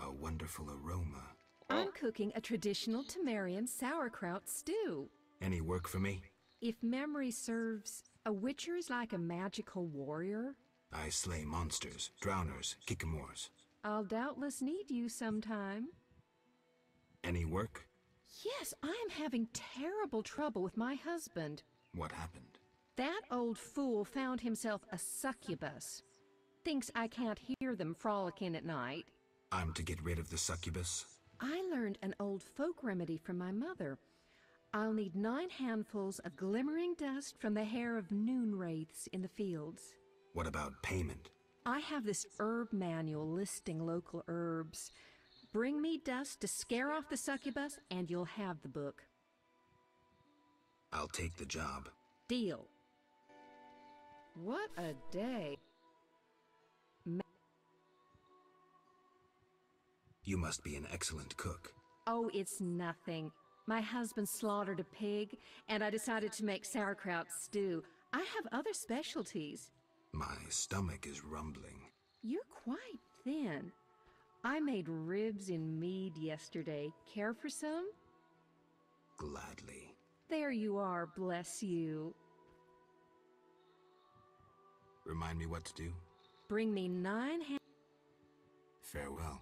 A wonderful aroma. I'm cooking a traditional Temerian sauerkraut stew. Any work for me? If memory serves, a witcher is like a magical warrior. I slay monsters, drowners, kikimors. I'll doubtless need you sometime. Any work? Yes, I am having terrible trouble with my husband. What happened? That old fool found himself a succubus. Thinks I can't hear them frolicking at night. I'm to get rid of the succubus? I learned an old folk remedy from my mother. I'll need 9 handfuls of glimmering dust from the hair of noon wraiths in the fields. What about payment? I have this herb manual listing local herbs. Bring me dust to scare off the succubus, and you'll have the book. I'll take the job. Deal. What a day. You must be an excellent cook. Oh, it's nothing. My husband slaughtered a pig, and I decided to make sauerkraut stew. I have other specialties. My stomach is rumbling. You're quite thin. I made ribs in mead yesterday. Care for some? Gladly. There you are, bless you. Remind me what to do? Bring me 9 Farewell.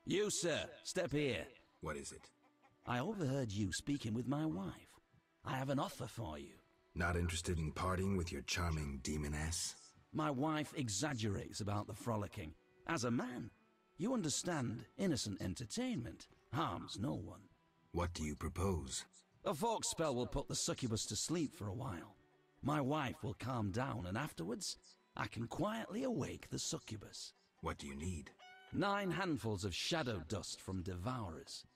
You, sir, step here. What is it? I overheard you speaking with my wife. I have an offer for you. Not interested in partying with your charming demoness? My wife exaggerates about the frolicking. As a man, you understand innocent entertainment harms no one. What do you propose? A folk spell will put the succubus to sleep for a while. My wife will calm down, and afterwards, I can quietly awake the succubus. What do you need? 9 handfuls of shadow dust from devourers.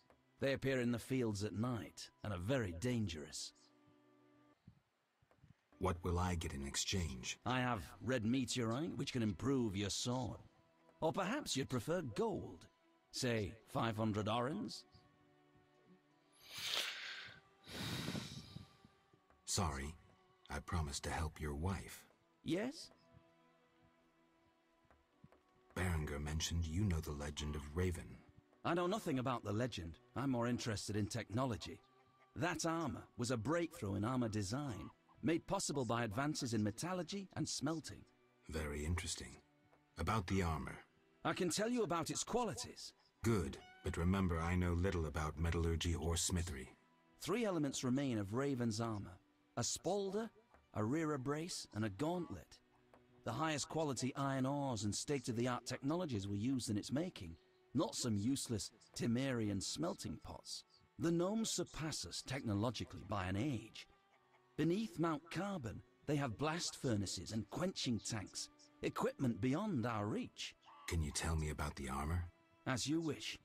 They appear in the fields at night and are very dangerous. What will I get in exchange? I have red meteorite, which can improve your sword. Or perhaps you'd prefer gold. Say, 500 orens? Sorry, I promised to help your wife. Yes? Berenger mentioned you know the legend of Raven. I know nothing about the legend. I'm more interested in technology. That armor was a breakthrough in armor design, made possible by advances in metallurgy and smelting. Very interesting. About the armor. I can tell you about its qualities. Good, but remember I know little about metallurgy or smithery. 3 elements remain of Raven's armor: a spalder, a rear brace, and a gauntlet. The highest quality iron ores and state-of-the-art technologies were used in its making, not some useless Temerian smelting pots. The gnomes surpass us technologically by an age. Beneath Mount Carbon, they have blast furnaces and quenching tanks, equipment beyond our reach. Can you tell me about the armor? As you wish.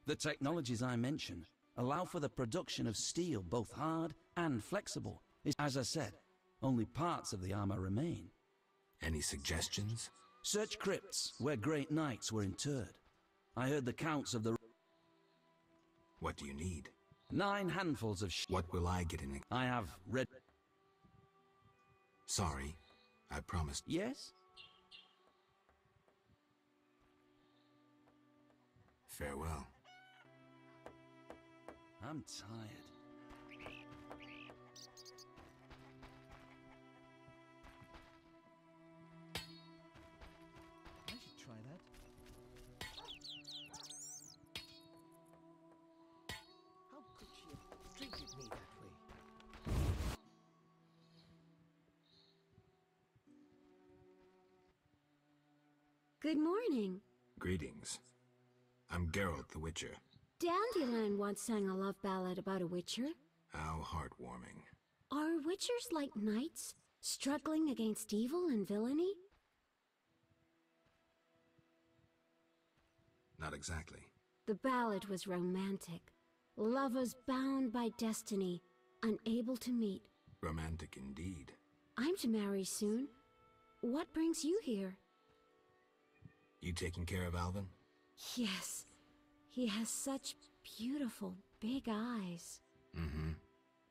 The technologies I mention allow for the production of steel, both hard and flexible. As I said, only parts of the armor remain. Any suggestions? Search crypts where great knights were interred. I heard the counts of the... What do you need? 9 handfuls of What will I get in it? I have read... Sorry, I promised. Yes? Farewell. I'm tired. I should try that. How could she have treated me that way? Good morning. Greetings. I'm Geralt the Witcher. Dandelion once sang a love ballad about a witcher. How heartwarming. Are witchers like knights, struggling against evil and villainy? Not exactly. The ballad was romantic. Lovers bound by destiny, unable to meet. Romantic indeed. I'm to marry soon. What brings you here? You taking care of Alvin? Yes. He has such beautiful big eyes. Mm-hmm.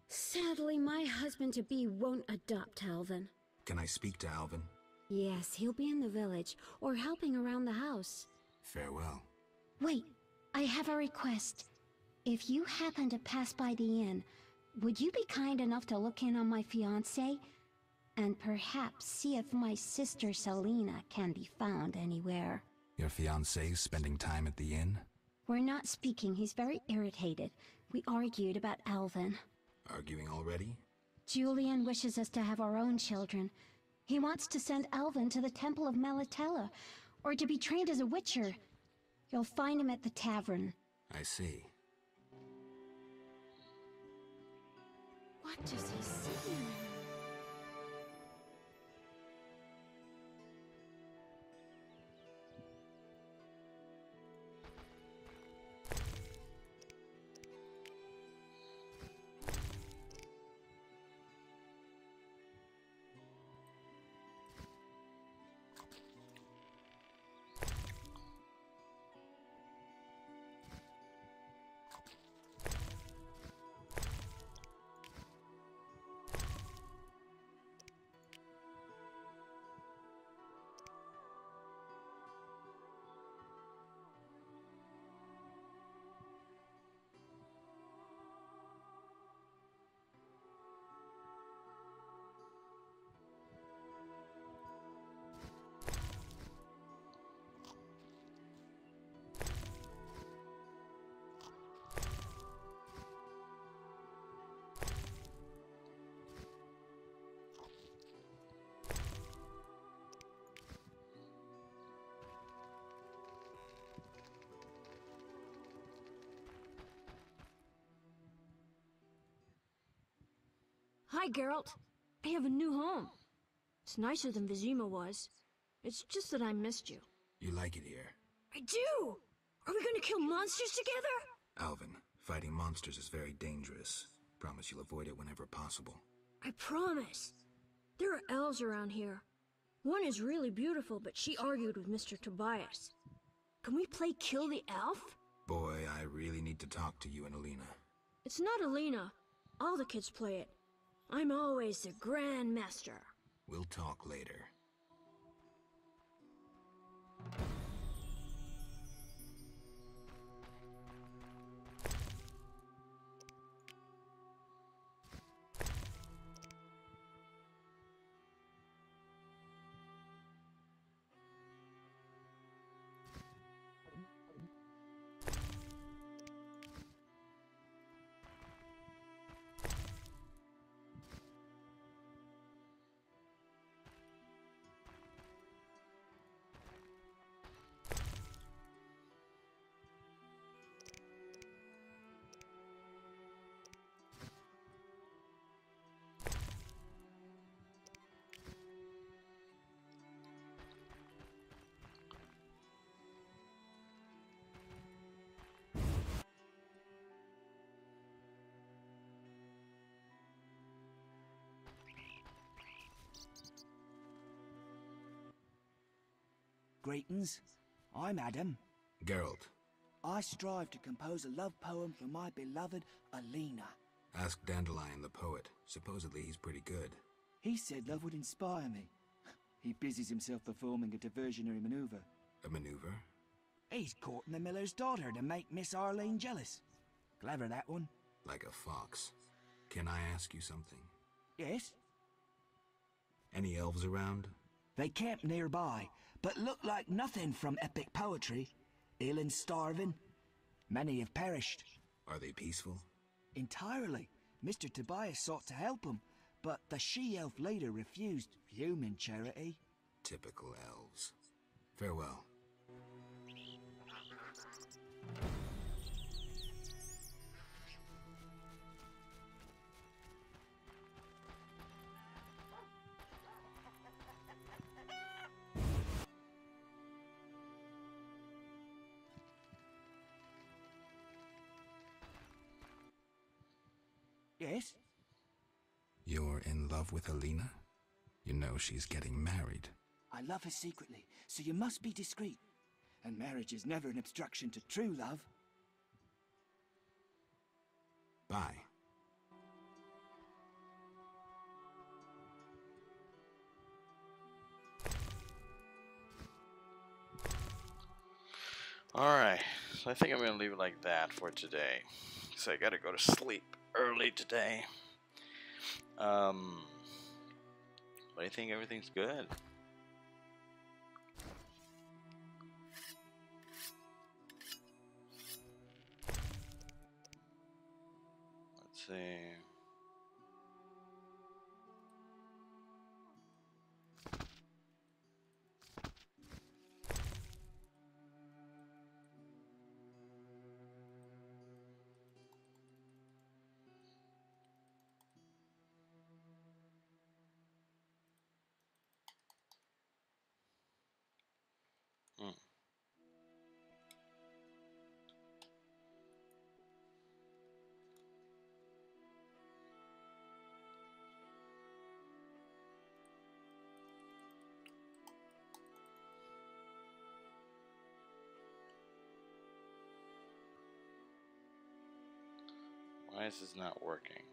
Sadly, my husband-to-be won't adopt Alvin. Can I speak to Alvin? Yes, he'll be in the village, or helping around the house. Farewell. Wait, I have a request. If you happen to pass by the inn, would you be kind enough to look in on my fiancé? And perhaps see if my sister Selena can be found anywhere. Your fiancé's spending time at the inn? We're not speaking. He's very irritated. We argued about Alvin. Arguing already? Julian wishes us to have our own children. He wants to send Alvin to the Temple of Melitella, or to be trained as a witcher. You'll find him at the tavern. I see. What does he see? Hi, Geralt. I have a new home. It's nicer than Vizima was. It's just that I missed you. You like it here? I do! Are we gonna kill monsters together? Alvin, fighting monsters is very dangerous. Promise you'll avoid it whenever possible. I promise. There are elves around here. One is really beautiful, but she argued with Mr. Tobias. Can we play Kill the Elf? Boy, I really need to talk to you and Alina. It's not Alina. All the kids play it. I'm always the Grand Master. We'll talk later. Greetings. I'm Adam. Geralt, I strive to compose a love poem for my beloved Alina. ask Dandelion the poet. Supposedly he's pretty good. He said love would inspire me. He busies himself performing a diversionary maneuver. A maneuver? He's courting the miller's daughter to make Miss Arlene jealous. Clever, that one. Like a fox. Can I ask you something? Yes? Any elves around? They camp nearby, but look like nothing from epic poetry. Ill and starving. Many have perished. Are they peaceful? Entirely. Mr. Tobias sought to help them, but the she-elf later refused human charity. Typical elves. Farewell. Yes? You're in love with Alina? You know she's getting married. I love her secretly, so you must be discreet. And marriage is never an obstruction to true love. Bye. Alright, so I think I'm going to leave it like that for today. So I got to go to sleep early today. But I think everything's good. Let's see. Why is this not working?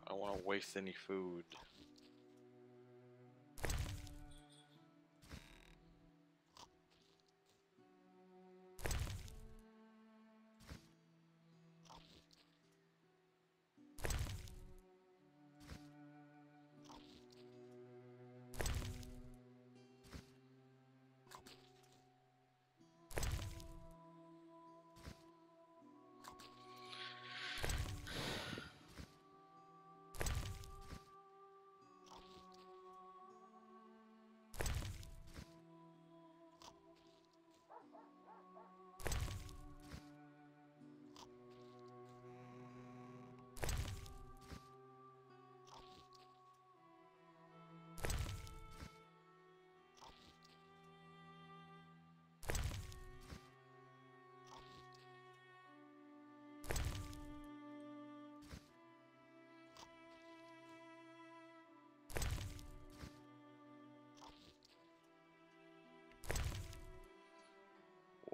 I don't want to waste any food.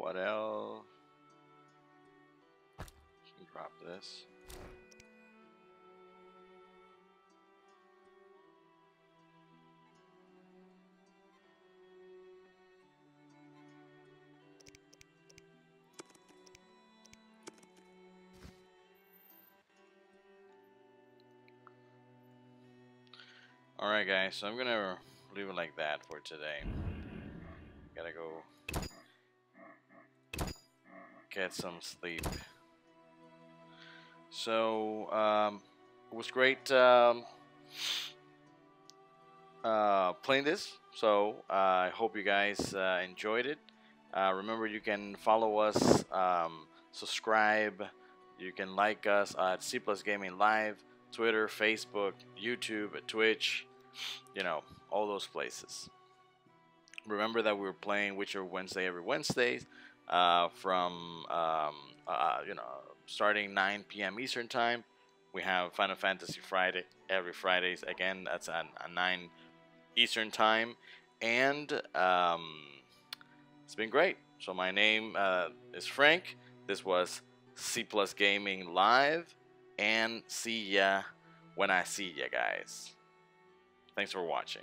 what else? Drop this. Alright guys, so I'm gonna leave it like that for today. Gotta go get some sleep. So, it was great playing this. So, I hope you guys enjoyed it. Remember, you can follow us, subscribe, you can like us at C Plus Gaming Live, Twitter, Facebook, YouTube, Twitch, you know, all those places. Remember that we're playing Witcher Wednesday every Wednesday from, you know, starting 9 p.m. Eastern Time. We have Final Fantasy Friday every Fridays. Again, that's at 9 Eastern Time. And it's been great. So my name is Frank. This was C Plus Gaming Live. And see ya when I see ya, guys. Thanks for watching.